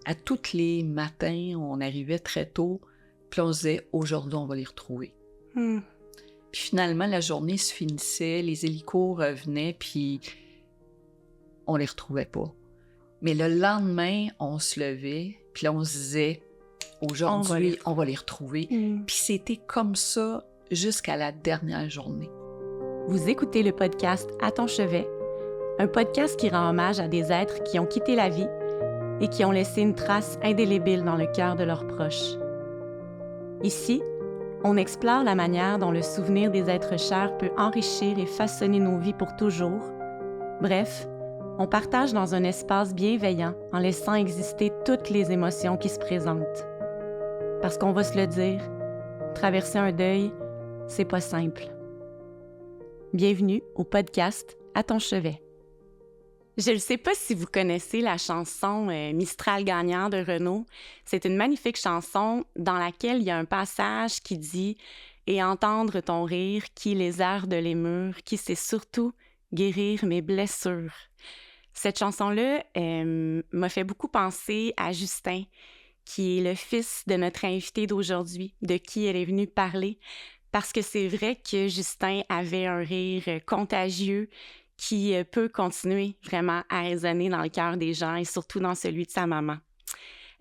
À tous les matins, on arrivait très tôt, puis on se disait « Aujourd'hui, on va les retrouver ». Mmh. Puis finalement, la journée se finissait, les hélicos revenaient, puis on les retrouvait pas. Mais le lendemain, on se levait, puis là, on se disait « Aujourd'hui, on va les retrouver ». Puis c'était comme ça jusqu'à la dernière journée. Vous écoutez le podcast « À ton chevet », un podcast qui rend hommage à des êtres qui ont quitté la vie et qui ont laissé une trace indélébile dans le cœur de leurs proches. Ici, on explore la manière dont le souvenir des êtres chers peut enrichir et façonner nos vies pour toujours. Bref, on partage dans un espace bienveillant en laissant exister toutes les émotions qui se présentent. Parce qu'on va se le dire, traverser un deuil, c'est pas simple. Bienvenue au podcast « À ton chevet ». Je ne sais pas si vous connaissez la chanson Mistral gagnant de Renaud. C'est une magnifique chanson dans laquelle il y a un passage qui dit « Et entendre ton rire qui les airs de les murs, qui sait surtout guérir mes blessures ». Cette chanson-là m'a fait beaucoup penser à Justin, qui est le fils de notre invité d'aujourd'hui, de qui elle est venue parler. Parce que c'est vrai que Justin avait un rire contagieux qui peut continuer vraiment à résonner dans le cœur des gens et surtout dans celui de sa maman.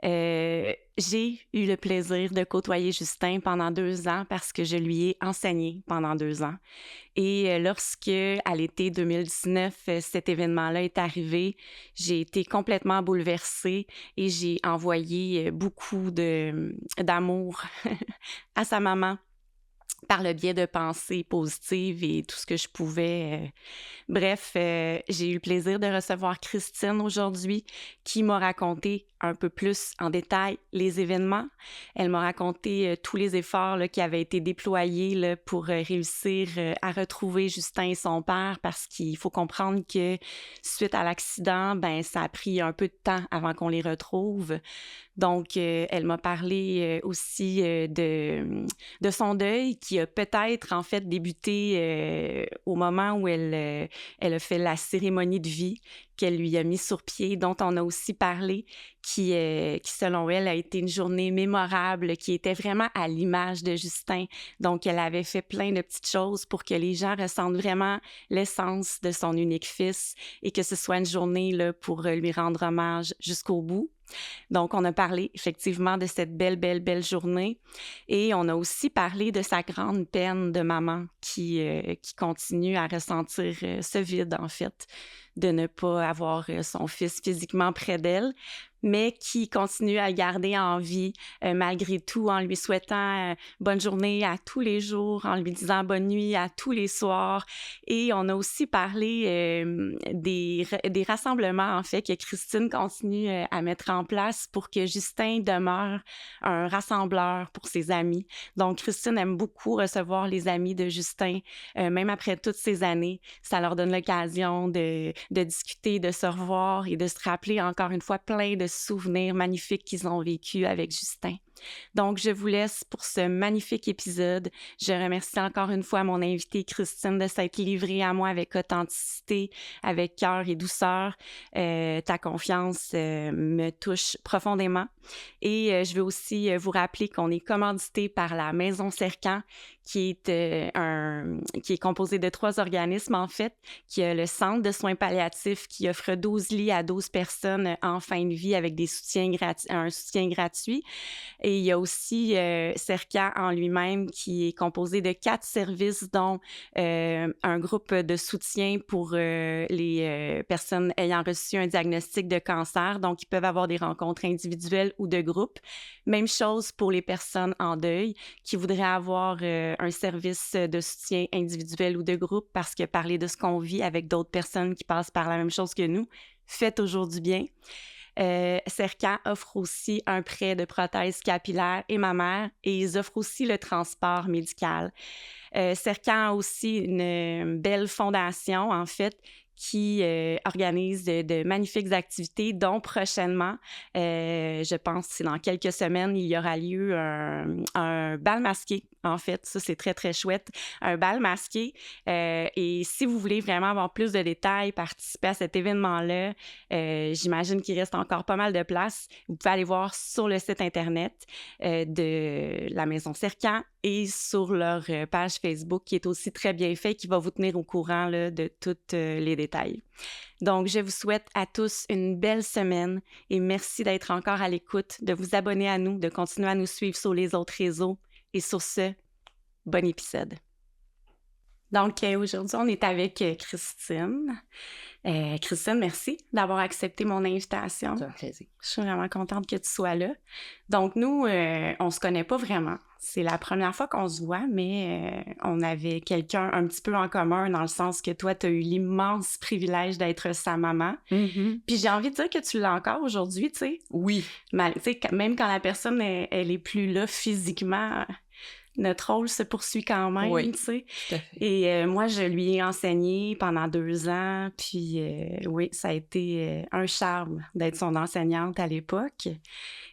J'ai eu le plaisir de côtoyer Justin pendant 2 ans parce que je lui ai enseigné pendant 2 ans. Et lorsque, à l'été 2019, cet événement-là est arrivé, j'ai été complètement bouleversée et j'ai envoyé beaucoup d'amour à sa maman par le biais de pensées positives et tout ce que je pouvais. Bref, j'ai eu le plaisir de recevoir Christine aujourd'hui qui m'a raconté un peu plus en détail les événements. Elle m'a raconté tous les efforts là, qui avaient été déployés là, pour réussir à retrouver Justin et son père parce qu'il faut comprendre que suite à l'accident, ça a pris un peu de temps avant qu'on les retrouve. Donc, elle m'a parlé aussi de son deuil qui a peut-être en fait débuté au moment où elle a fait la cérémonie de vie qu'elle lui a mis sur pied, dont on a aussi parlé, qui selon elle, a été une journée mémorable, qui était vraiment à l'image de Justin. Donc, elle avait fait plein de petites choses pour que les gens ressentent vraiment l'essence de son unique fils et que ce soit une journée là, pour lui rendre hommage jusqu'au bout. Donc, on a parlé effectivement de cette belle journée et on a aussi parlé de sa grande peine de maman qui continue à ressentir ce vide, en fait, de ne pas avoir son fils physiquement près d'elle, mais qui continue à le garder en vie malgré tout, en lui souhaitant bonne journée à tous les jours, en lui disant bonne nuit à tous les soirs. Et on a aussi parlé des rassemblements, en fait, que Christine continue à mettre en place pour que Justin demeure un rassembleur pour ses amis. Donc, Christine aime beaucoup recevoir les amis de Justin, même après toutes ces années. Ça leur donne l'occasion de discuter, de se revoir et de se rappeler encore une fois plein de souvenirs magnifiques qu'ils ont vécus avec Justin. Donc, je vous laisse pour ce magnifique épisode. Je remercie encore une fois mon invitée Christine de s'être livrée à moi avec authenticité, avec cœur et douceur. Ta confiance me touche profondément. Et je veux aussi vous rappeler qu'on est commandité par la Maison Cercan, qui est composée de 3 organismes, en fait, qui a le Centre de soins palliatifs qui offre 12 lits à 12 personnes en fin de vie avec un soutien gratuit. Et il y a aussi Cercan en lui-même qui est composé de 4 services, dont un groupe de soutien pour les personnes ayant reçu un diagnostic de cancer. Donc, ils peuvent avoir des rencontres individuelles ou de groupe. Même chose pour les personnes en deuil qui voudraient avoir un service de soutien individuel ou de groupe parce que parler de ce qu'on vit avec d'autres personnes qui passent par la même chose que nous fait toujours du bien. Cercan offre aussi un prêt de prothèses capillaires et mammaires et ils offrent aussi le transport médical. Cercan a aussi une belle fondation, en fait, qui organise de magnifiques activités, dont prochainement, je pense que c'est dans quelques semaines, il y aura lieu un bal masqué. En fait, ça, c'est très, très chouette. Un bal masqué. Et si vous voulez vraiment avoir plus de détails, participer à cet événement-là, j'imagine qu'il reste encore pas mal de place. Vous pouvez aller voir sur le site Internet de la Maison Cercan et sur leur page Facebook, qui est aussi très bien fait, qui va vous tenir au courant là, de tous les détails. Donc, je vous souhaite à tous une belle semaine et merci d'être encore à l'écoute, de vous abonner à nous, de continuer à nous suivre sur les autres réseaux. Et sur ce, bon épisode. Donc, aujourd'hui, on est avec Christine. Christine, merci d'avoir accepté mon invitation. C'est un plaisir. Je suis vraiment contente que tu sois là. Donc, nous, on se connaît pas vraiment. C'est la première fois qu'on se voit, mais on avait quelqu'un un petit peu en commun dans le sens que toi, tu as eu l'immense privilège d'être sa maman. Mm-hmm. Puis j'ai envie de dire que tu l'as encore aujourd'hui, tu sais. Oui. Tu sais, même quand la personne, elle est plus là physiquement, notre rôle se poursuit quand même, Oui, tu sais. tout à fait. Et moi, je lui ai enseigné pendant 2 ans, puis oui, ça a été un charme d'être son enseignante à l'époque.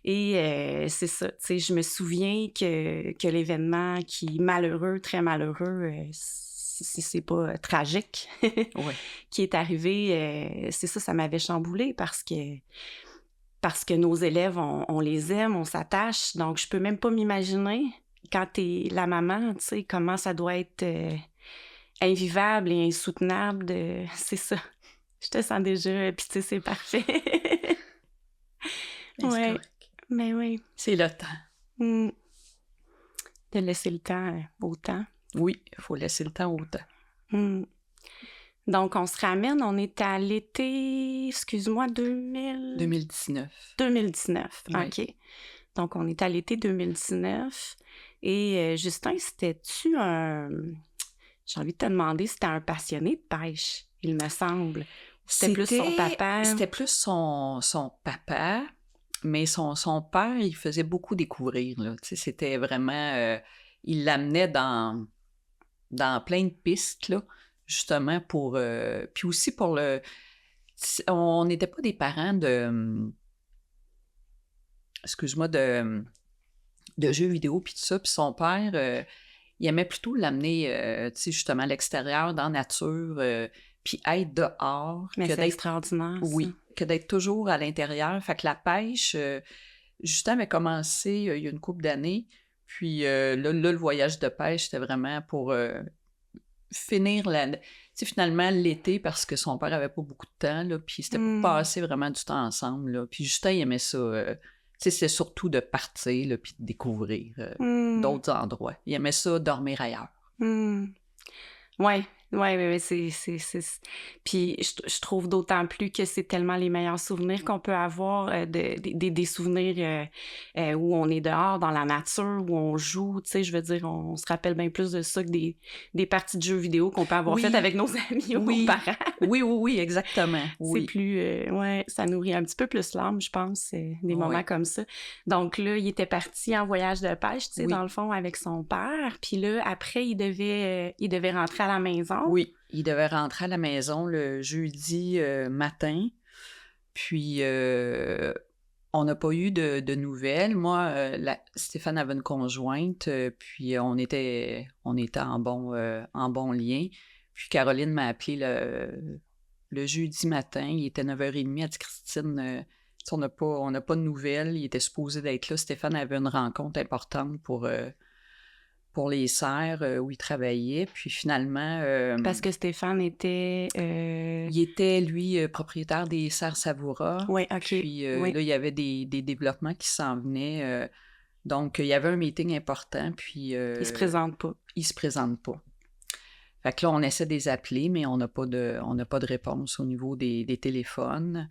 Et c'est ça, tu sais, je me souviens que l'événement qui est malheureux, très malheureux, c'est pas tragique, Oui. qui est arrivé, c'est ça m'avait chamboulé parce que nos élèves, on les aime, on s'attache, donc je peux même pas m'imaginer quand t'es la maman, tu sais, comment ça doit être invivable et insoutenable c'est ça. Je te sens déjà, puis tu sais, c'est parfait. Ouais, mais oui. C'est le temps. De laisser le temps au temps. Oui, il faut laisser le temps au temps. Donc, on se ramène, on est à l'été, excuse-moi, 2019. 2019, Oui. OK. Donc, on est à l'été 2019. Et Justin, c'était-tu un... J'ai envie de te demander, c'était un passionné de pêche, il me semble. C'était plus son papa. C'était plus son papa, mais son père, il faisait beaucoup découvrir, là. Tu sais, c'était vraiment... il l'amenait dans plein de pistes, là, justement pour... puis aussi pour le... On n'était pas des parents de... excuse-moi, de jeux vidéo, puis tout ça. Puis son père, il aimait plutôt l'amener, tu sais, justement à l'extérieur, dans la nature, puis être dehors. Mais c'est extraordinaire, ça. Oui, que d'être toujours à l'intérieur. Fait que la pêche, Justin avait commencé il y a une couple d'années. Puis là, le voyage de pêche, c'était vraiment pour finir tu sais, finalement, l'été, parce que son père avait pas beaucoup de temps, là, puis c'était pour passer vraiment du temps ensemble, là. Puis Justin, il aimait ça. Tu sais, c'est surtout de partir, là, puis de découvrir d'autres endroits. Il aimait ça, dormir ailleurs. Ouais, c'est... Puis je trouve d'autant plus que c'est tellement les meilleurs souvenirs qu'on peut avoir, des souvenirs où on est dehors, dans la nature, où on joue, tu sais, je veux dire, on se rappelle bien plus de ça que des parties de jeux vidéo qu'on peut avoir faites avec nos amis ou nos parents. Oui, exactement. Oui. C'est plus... ouais, ça nourrit un petit peu plus l'âme, je pense, des moments comme ça. Donc là, il était parti en voyage de pêche, tu sais, dans le fond, avec son père. Puis là, après, il devait rentrer à la maison. Oui, il devait rentrer à la maison le jeudi matin. Puis, on n'a pas eu de nouvelles. Moi, Stéphane avait une conjointe, puis on était en bon lien. Puis Caroline m'a appelé le jeudi matin. Il était 9h30. Elle dit « Christine, on n'a pas de nouvelles. Il était supposé d'être là. Stéphane avait une rencontre importante pour les serres où il travaillait. Puis finalement... Parce que Stéphane était... Il était, lui, propriétaire des serres Savoura. Oui, OK. Puis là, il y avait des développements qui s'en venaient. Donc, il y avait un meeting important, puis... il se présente pas. Il se présente pas. Fait que là, on essaie de les appeler, mais on n'a pas de réponse au niveau des téléphones.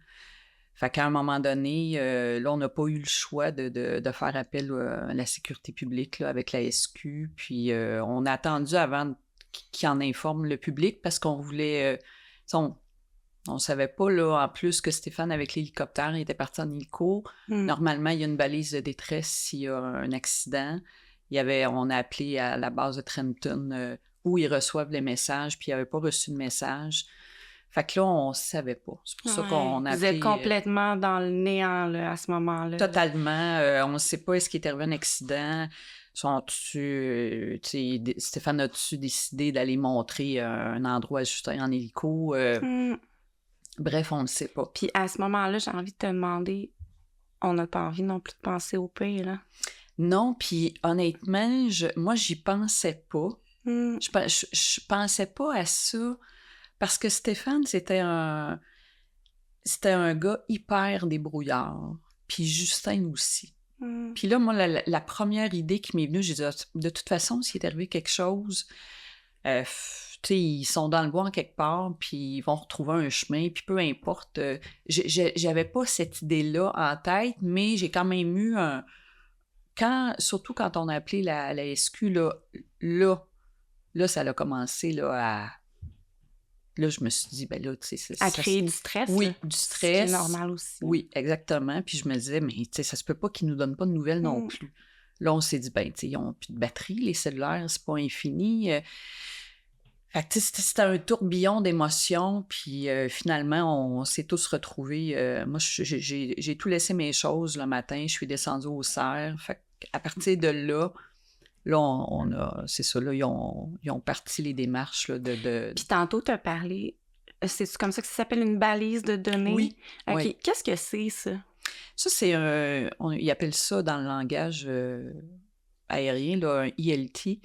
Fait qu'à un moment donné, là, on n'a pas eu le choix de faire appel à la sécurité publique là, avec la SQ. Puis on a attendu avant qu'il en informe le public parce qu'on voulait... on savait pas, là, en plus, que Stéphane, avec l'hélicoptère, il était parti en hélico. Normalement, il y a une balise de détresse s'il y a un accident. On a appelé à la base de Trenton où ils reçoivent les messages, puis il n'avait pas reçu de message. Fait que là, on ne savait pas. C'est pour ça Ouais. qu'on a Vous êtes complètement dans le néant là, à ce moment-là. Totalement. On ne sait pas est-ce qu'il est arrivé un accident. Stéphane a-tu décidé d'aller montrer un endroit à Justin en hélico? Bref, on ne le sait pas. Puis à ce moment-là, j'ai envie de te demander, on n'a pas envie non plus de penser au pire, là? Non, puis honnêtement, moi, j'y pensais pas. Je pensais pas à ça parce que Stéphane, c'était un gars hyper débrouillard. Puis Justin aussi. Puis là, moi, la première idée qui m'est venue, j'ai dit, de toute façon, s'il est arrivé quelque chose, ils sont dans le bois en quelque part, puis ils vont retrouver un chemin, puis peu importe. J'avais pas cette idée-là en tête, mais j'ai quand même eu surtout quand on a appelé la SQ, là, ça a commencé là, Là, je me suis dit, ben là, tu sais... À créer du stress. Oui, là. du stress. C'est normal aussi. Oui, exactement. Puis je me disais, mais tu sais, ça se peut pas qu'ils nous donnent pas de nouvelles non plus. Là, on s'est dit, ben, tu sais, ils ont plus de batterie, les cellulaires, c'est pas infini. Fait que, tu sais, c'était un tourbillon d'émotions. Puis finalement, on s'est tous retrouvés. Moi, j'ai tout laissé mes choses le matin. Je suis descendue au cerf. Fait qu'à partir de là, c'est ça, là, ils ont parti les démarches là, Puis tantôt, tu as parlé, c'est comme ça que ça s'appelle une balise de données? Oui. OK. Oui. Qu'est-ce que c'est, ça? Ça, c'est ils appellent ça dans le langage aérien, là, un ELT.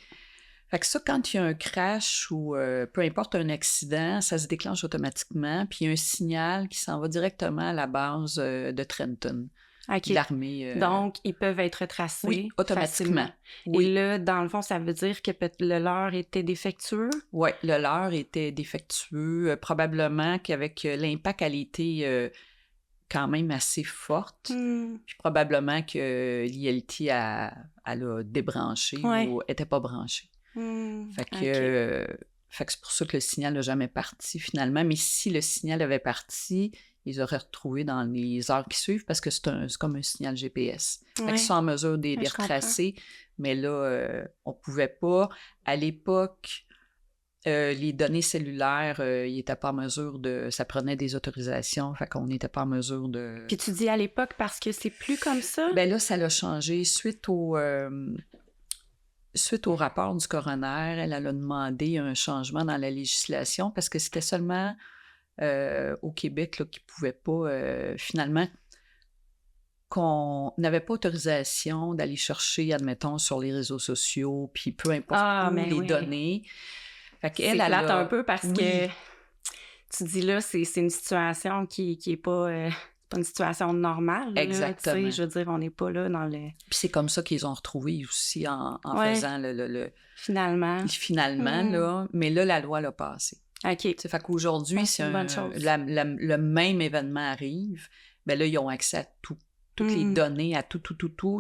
Fait que ça, quand il y a un crash ou peu importe un accident, ça se déclenche automatiquement, puis il y a un signal qui s'en va directement à la base de Trenton. Okay. L'armée. Donc, ils peuvent être tracés. Oui, automatiquement. Oui. Et là, dans le fond, ça veut dire que le leur était défectueux? Oui, le leur était défectueux. Probablement qu'avec l'impact, elle était quand même assez forte. Puis probablement que l'ILT, elle a débranché ou n'était pas branchée. Fait que c'est pour ça que le signal n'a jamais parti finalement. Mais si le signal avait parti, ils auraient retrouvé dans les heures qui suivent parce que c'est comme un signal GPS. Fait qu'ils sont en mesure de les retracer. Mais là, on ne pouvait pas. À l'époque, les données cellulaires, ils n'étaient pas en mesure de... Ça prenait des autorisations, fait qu'on n'était pas en mesure de... Puis tu dis à l'époque parce que c'est plus comme ça? Ben là, ça l'a changé. Suite au rapport du coroner, elle a demandé un changement dans la législation parce que c'était seulement au Québec là, qu'ils ne pouvaient pas, finalement, qu'on n'avait pas autorisation d'aller chercher, admettons, sur les réseaux sociaux, puis peu importe où, les données. Fait c'est plate un peu parce que tu dis là, c'est une situation qui est pas... pas une situation normale. Exactement. Là, je veux dire, on n'est pas là dans le... Puis c'est comme ça qu'ils ont retrouvé aussi en faisant le... Finalement. Finalement, là. Mais là, la loi l'a passé. OK. Fait qu'aujourd'hui, c'est une bonne chose. Le même événement arrive, bien là, ils ont accès à toutes les données, à tout,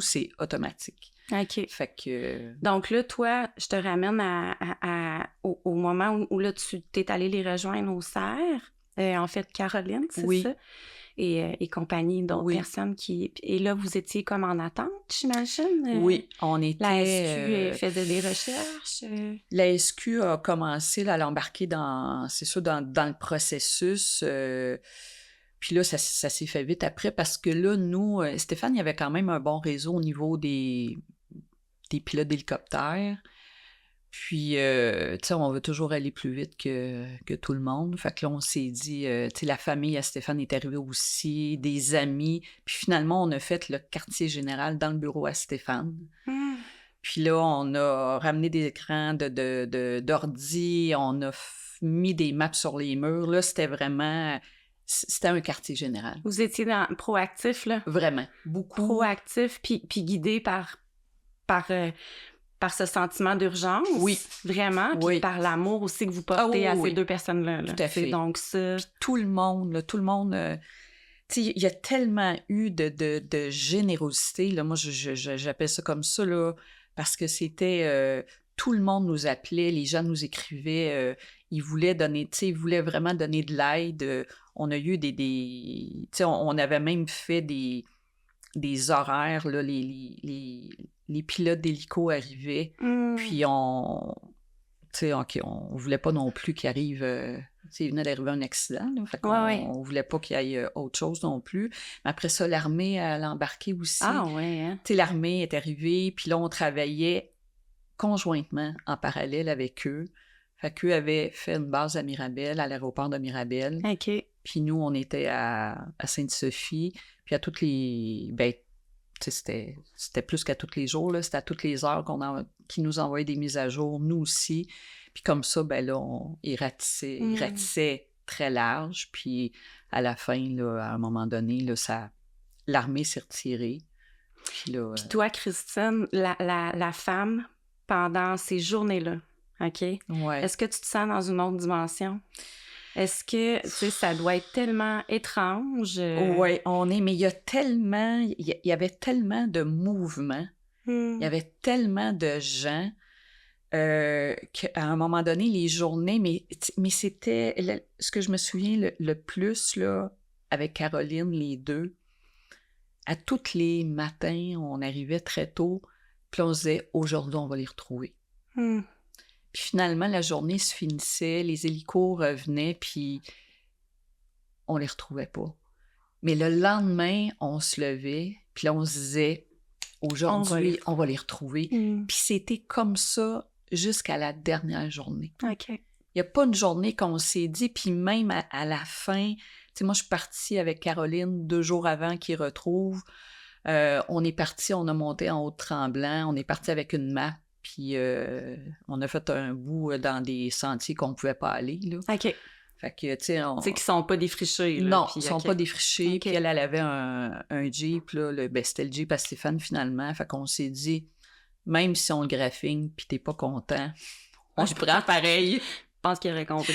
c'est automatique. OK. Fait que... Donc là, toi, je te ramène au moment où là, tu t'es allé les rejoindre au cerf. En fait, Caroline, c'est ça? Et compagnie d'autres personnes qui... Et là, vous étiez comme en attente, j'imagine? Oui, on était... La SQ faisait des recherches? La SQ a commencé là, à l'embarquer dans le processus. Puis là, ça s'est fait vite après parce que là, nous, Stéphane, il y avait quand même un bon réseau au niveau des pilotes d'hélicoptères. Puis, tu sais, on veut toujours aller plus vite que tout le monde. Fait que là, on s'est dit, tu sais, la famille à Stéphane est arrivée aussi, des amis. Puis finalement, on a fait le quartier général dans le bureau à Stéphane. Puis là, on a ramené des écrans d'ordi, on a mis des maps sur les murs. Là, c'était vraiment... C'était un quartier général. Vous étiez proactif, là? Vraiment, beaucoup. Proactif, puis guidé par ce sentiment d'urgence. Oui. Vraiment, puis par l'amour aussi que vous portez à ces deux personnes-là. Tout à fait. Donc ça... Puis tout le monde, tu sais, il y a tellement eu de générosité, là. Moi, j'appelle ça comme ça, là, parce que c'était... tout le monde nous appelait, les gens nous écrivaient, ils voulaient donner, tu sais, ils voulaient vraiment donner de l'aide. On a eu tu sais, on avait même fait des horaires, là, les pilotes d'hélico arrivaient, puis tu sais, on voulait pas non plus qu'ils arrivent il venait d'arriver un accident, là, fait qu'on Ouais. on voulait pas qu'il y ait autre chose non plus. Mais après ça, l'armée, elle a embarqué aussi. Ah ouais, hein? Tu sais, l'armée est arrivée, puis là, on travaillait conjointement, en parallèle avec eux. Fait qu'eux avaient fait une base à Mirabel, à l'aéroport de Mirabel. OK. Puis nous, on était à Sainte-Sophie. Puis à toutes les... Ben, tu sais, c'était plus qu'à tous les jours, là. C'était à toutes les heures qu'ils nous envoyaient des mises à jour, nous aussi. Puis comme ça, ben là, ils ratissaient très large. Puis à la fin, là, à un moment donné, là, l'armée s'est retirée. Puis là... Puis toi, Christine, la femme, pendant ces journées-là, OK? Ouais. Est-ce que tu te sens dans une autre dimension? Est-ce que, tu sais, ça doit être tellement étrange? Oui, mais il y avait tellement de mouvements, il y avait tellement de gens qu'à un moment donné, les journées, mais c'était, ce que je me souviens le plus, là, avec Caroline, les deux, à tous les matins, on arrivait très tôt, puis on se disait, aujourd'hui, on va les retrouver. Puis finalement, la journée se finissait, les hélicos revenaient, puis on les retrouvait pas. Mais le lendemain, on se levait, puis là, on se disait, aujourd'hui, on va les retrouver. Puis c'était comme ça jusqu'à la dernière journée. OK. Il n'y a pas une journée qu'on s'est dit, puis même à la fin, tu sais, moi, je suis partie avec Caroline 2 jours avant qu'ils retrouvent. On est parti, on a monté en Haut-Tremblant, on est parti avec une map, puis on a fait un bout dans des sentiers qu'on ne pouvait pas aller, là. OK. Fait que, tu sais, Tu sais qu'ils sont pas défrichés, là. Non, puis, ils sont pas défrichés. OK. Puis elle avait un Jeep, là. C'était le Jeep à Stéphane, finalement. Fait qu'on s'est dit, même si on le graphine puis t'es pas content, on le prend pareil. Je pense qu'il aurait compris.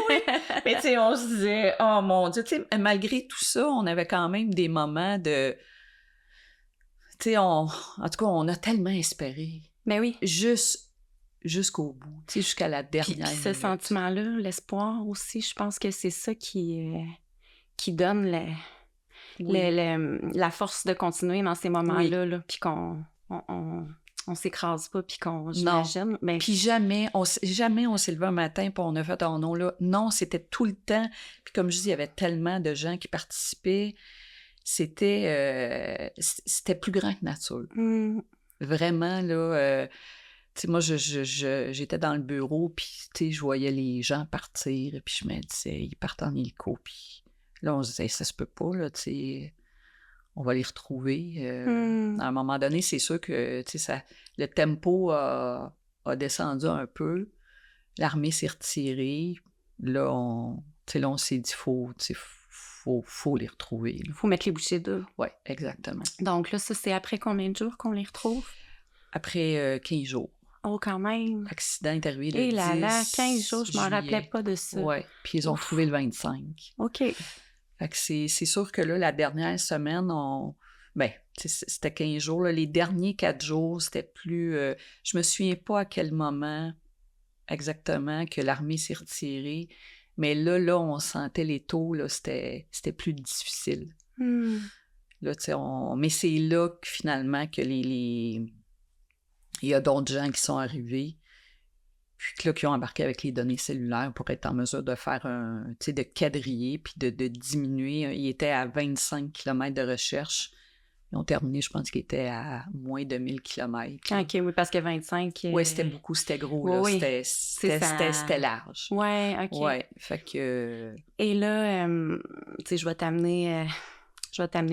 Oui. Mais tu sais, on se disait, oh mon Dieu, tu sais, malgré tout ça, on avait quand même des moments de... Tu sais, en tout cas, on a tellement espéré. Mais oui. Jusqu'au bout, tu sais, jusqu'à la dernière Puis ce minute. sentiment-là, l'espoir aussi, je pense que c'est ça qui donne la force de continuer dans ces moments-là, là, puis qu'on on s'écrase pas, puis qu'on, j'imagine... Ben... Puis jamais on s'est levé un matin, puis on a fait « Oh non, là! » Non, c'était tout le temps. Puis comme je dis, il y avait tellement de gens qui participaient. C'était plus grand que nature. Vraiment, là... tu sais, moi, j'étais dans le bureau, puis, tu sais, je voyais les gens partir, puis je me disais, ils partent en hélico, puis là, on se disait, ça se peut pas, là, tu sais, on va les retrouver. À un moment donné, c'est sûr que, tu sais, le tempo a descendu un peu, l'armée s'est retirée, là, on s'est dit, faut les retrouver. Il faut mettre les bouchées doubles. Oui, exactement. Donc là, ça, c'est après combien de jours qu'on les retrouve? Après 15 jours. Oh, quand même! L'accident est arrivé le 10 Et là, 15 jours, je m'en rappelais pas de ça. Oui, puis ils ont trouvé le 25. OK. Fait que c'est sûr que là, la dernière semaine, c'était 15 jours. Là. Les derniers 4 jours, c'était plus... je me souviens pas à quel moment exactement que l'armée s'est retirée, mais là, on sentait les taux, là, c'était plus difficile. Là, tu sais, mais c'est là que finalement que il y a d'autres gens qui sont arrivés, puis là, qui ont embarqué avec les données cellulaires pour être en mesure de faire de quadriller, puis de diminuer. Ils étaient à 25 km de recherche. Ils ont terminé, je pense qu'ils étaient à moins de 1000 km. OK, oui, parce que 25... Oui, c'était beaucoup, c'était gros, là. Oui, c'était large. Oui, OK. Oui, fait que... Et là, tu sais, je vais t'amener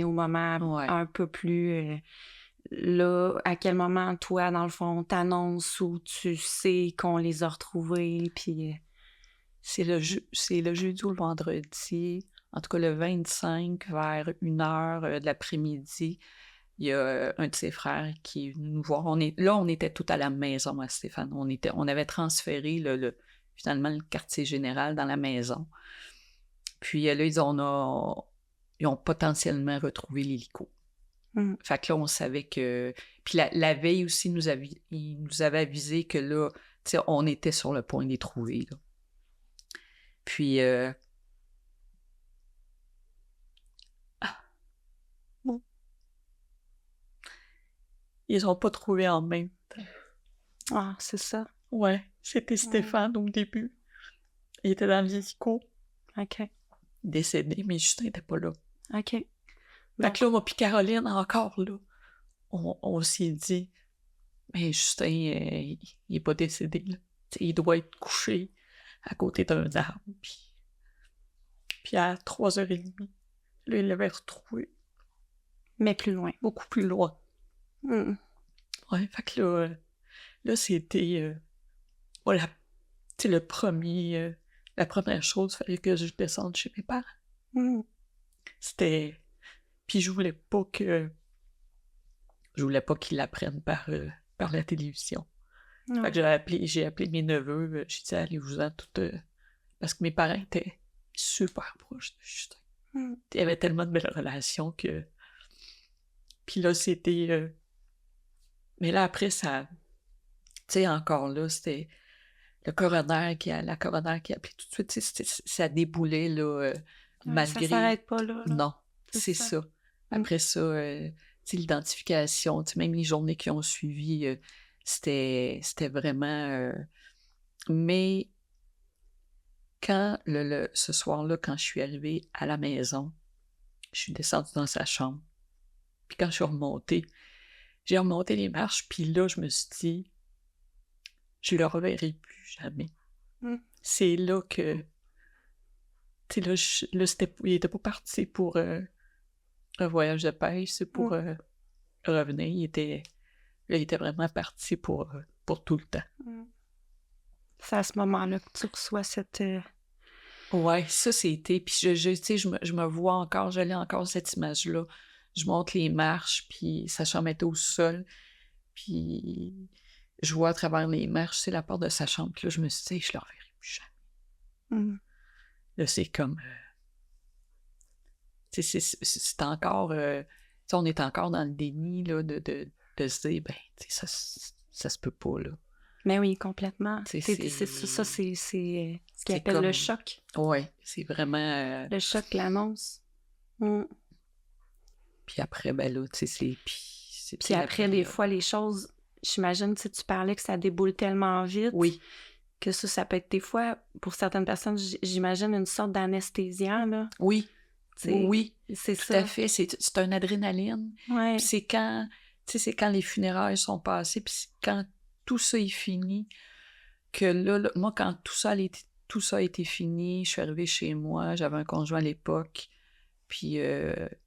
au moment un peu plus... là, à quel moment, toi, dans le fond, t'annonces ou tu sais qu'on les a retrouvés, puis... C'est le jeudi ou le vendredi, en tout cas le 25, vers 1h de l'après-midi, il y a un de ses frères qui est venu nous voir. On était tous à la maison à Stéphane. On avait transféré finalement le quartier général dans la maison. Puis là, ils ont potentiellement retrouvé l'hélico. Fait que là, on savait que... Puis la veille aussi, il nous avait avisé que là, tu sais, on était sur le point de les trouver, là. Puis... Ils ont pas trouvé en même temps. Ah, c'est ça. Ouais, c'était Stéphane au début. Il était dans l'hélico, OK. décédé, mais Justin n'était pas là. OK. Fait Donc, que là, moi puis Caroline, encore là, on s'est dit, mais Justin, il est pas décédé, là. T'sais, il doit être couché à côté d'un arbre. Puis à 3h30, là, il l'avait retrouvé mais plus loin. beaucoup plus loin. Mm. Ouais, fait que là c'était voilà, tu sais, la première chose, il fallait que je descende chez mes parents. Mm. C'était. Puis je voulais pas qu'ils l'apprennent par la télévision. Ouais. Fait que j'ai appelé mes neveux, j'ai dit allez-vous-en tout. Parce que mes parents étaient super proches de Justin. Mm. Il y avait tellement de belles relations que. Puis là, c'était. Mais là, après, ça. Tu sais, encore là, c'était la coroner qui a appelé tout de suite. Tu sais, ça déboulait, là, Ouais, malgré. ça s'arrête pas là. Non, c'est C'est ça. ça. Après ça, tu sais, l'identification, tu sais, même les journées qui ont suivi, c'était vraiment. Mais quand, ce soir-là, quand je suis arrivée à la maison, je suis descendue dans sa chambre. Puis quand je suis remontée, j'ai remonté les marches, puis là, je me suis dit, je le reverrai plus jamais. Mm. C'est là que, tu sais, là, il était pas parti pour un voyage de pêche, c'est pour revenir. Il était vraiment parti pour tout le temps. Mm. C'est à ce moment-là que tu reçois cette... Ouais, ça, c'était... Puis, tu sais, je me vois encore, je l'ai encore, cette image-là. Je monte les marches, puis sa chambre était au sol, puis je vois à travers les marches, c'est la porte de sa chambre, puis là, je me suis dit, je le reverrai plus jamais. Mm. Là, c'est comme... tu sais, c'est encore... tu sais, on est encore dans le déni, là, de se dire, ben, tu sais, ça se peut pas, là. Mais oui, complètement. Tu C'est sais, ça, c'est ce qu'ils c'est appellent comme... le choc. Ouais, c'est vraiment... Le choc, l'annonce. Mm. Puis après, ben là, tu sais, c'est... Puis après, des fois, les choses, j'imagine, tu parlais que ça déboule tellement vite. Oui. Que ça peut être des fois, pour certaines personnes, j'imagine une sorte d'anesthésiant, là. Oui. Oui, c'est tout ça. à fait. C'est une adrénaline. Ouais. Puis c'est quand, tu sais, c'est quand les funérailles sont passées, puis c'est quand tout ça est fini, que là, moi, quand tout ça a été fini, je suis arrivée chez moi, j'avais un conjoint à l'époque, puis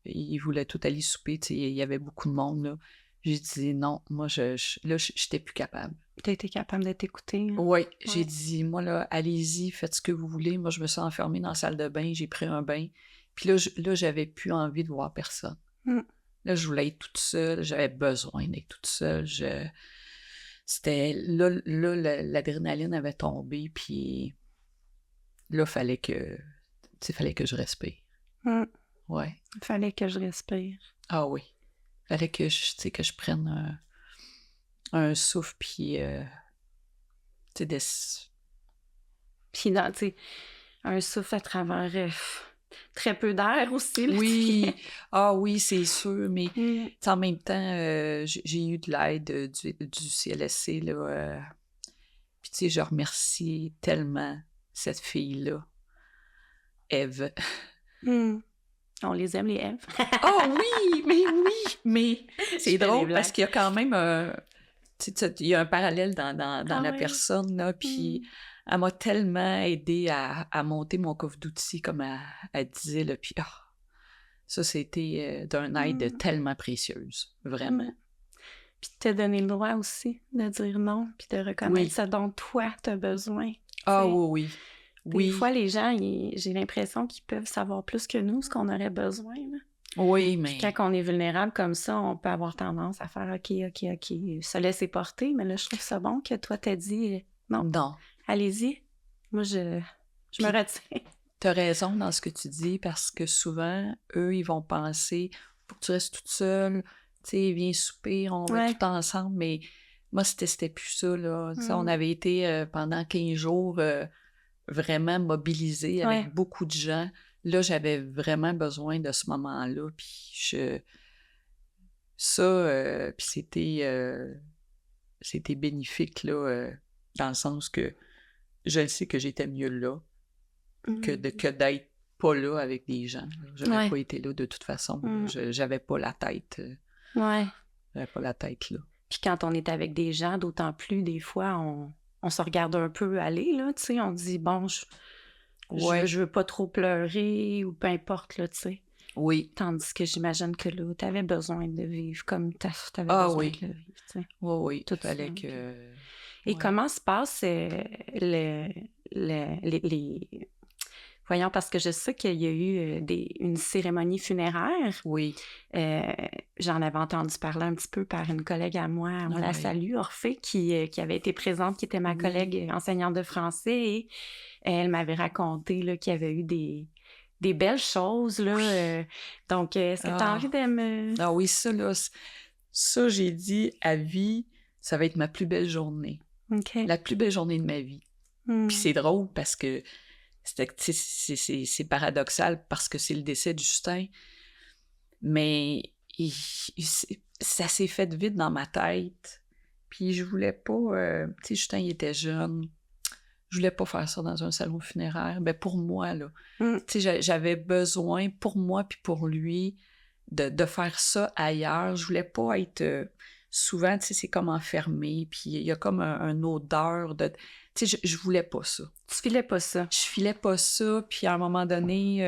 il voulait tout aller souper, tu sais, il y avait beaucoup de monde, là. J'ai dit non, moi, là, j'étais plus capable. T'as été capable de t'écouter. Hein? Oui, j'ai dit, moi, là, allez-y, faites ce que vous voulez. Moi, je me suis enfermée dans la salle de bain, j'ai pris un bain. Puis là, j'avais plus envie de voir personne. Mm. Là, je voulais être toute seule, j'avais besoin d'être toute seule. C'était... Là, l'adrénaline avait tombé, puis là, fallait que je respire. Mm. Ouais. Il fallait que je respire. Ah oui. Fallait que je prenne un souffle, puis... tu sais, Puis, tu sais, un souffle à travers très peu d'air aussi. Là, oui, ah oui, c'est sûr, mais Mm. en même temps, j'ai eu de l'aide du CLSC, là. Puis tu sais, je remercie tellement cette fille-là, Ève. Mm. On les aime, les Èves. Oh oui, mais c'est drôle parce qu'il y a quand même tu sais, il y a un parallèle dans la personne, là, puis elle m'a tellement aidée à monter mon coffre d'outils, comme elle disait, là, puis ça, c'était d'un aide tellement précieuse, vraiment. Puis de te donner le droit aussi de dire non, puis de reconnaître ce dont toi, tu as besoin. Ah t'sais. oui. Des fois, les gens, j'ai l'impression qu'ils peuvent savoir plus que nous ce qu'on aurait besoin. Là. Oui, mais... Puis quand on est vulnérable comme ça, on peut avoir tendance à faire OK, se laisser porter. Mais là, je trouve ça bon que toi, t'as dit non. Allez-y. Moi, je me retiens. T'as raison dans ce que tu dis, parce que souvent, eux, ils vont penser « Faut que tu restes toute seule, tu sais, viens souper, on va tout ensemble. » Mais moi, c'était plus ça, là. On avait été pendant 15 jours vraiment mobilisés avec beaucoup de gens. Là, j'avais vraiment besoin de ce moment-là. Puis puis c'était bénéfique, là, dans le sens que je sais que j'étais mieux là. que d'être pas là avec des gens. J'aurais pas été là de toute façon. J'avais pas la tête. J'avais pas la tête là. Puis quand on est avec des gens, d'autant plus, des fois, on se regarde un peu aller, là, tu sais, on dit, bon, je veux pas trop pleurer, ou peu importe, là, tu sais. Oui. Tandis que j'imagine que là, t'avais besoin de vivre comme t'avais besoin de le vivre, tu sais. Oui. Tout fallait ça, que... Et comment se passe les... Voyons, parce que je sais qu'il y a eu une cérémonie funéraire. Oui. J'en avais entendu parler un petit peu par une collègue à moi, on la salue, Orphée, qui avait été présente, qui était ma collègue enseignante de français, et elle m'avait raconté là, qu'il y avait eu des belles choses, là. Donc, est-ce que tu as envie de me... Ah oui, ça, là, ça, j'ai dit, à vie, ça va être ma plus belle journée. La plus belle journée de ma vie. Puis c'est drôle parce que c'est paradoxal parce que c'est le décès de Justin, mais ça s'est fait vite dans ma tête. Puis je voulais pas... tu sais, Justin, il était jeune. Je voulais pas faire ça dans un salon funéraire. Ben pour moi, là. Tu sais, j'avais besoin, pour moi puis pour lui, de faire ça ailleurs. Je voulais pas être... souvent, tu sais, c'est comme enfermé, puis il y a comme une odeur de... Tu sais, je voulais pas ça. Tu filais pas ça? Je filais pas ça, puis à un moment donné,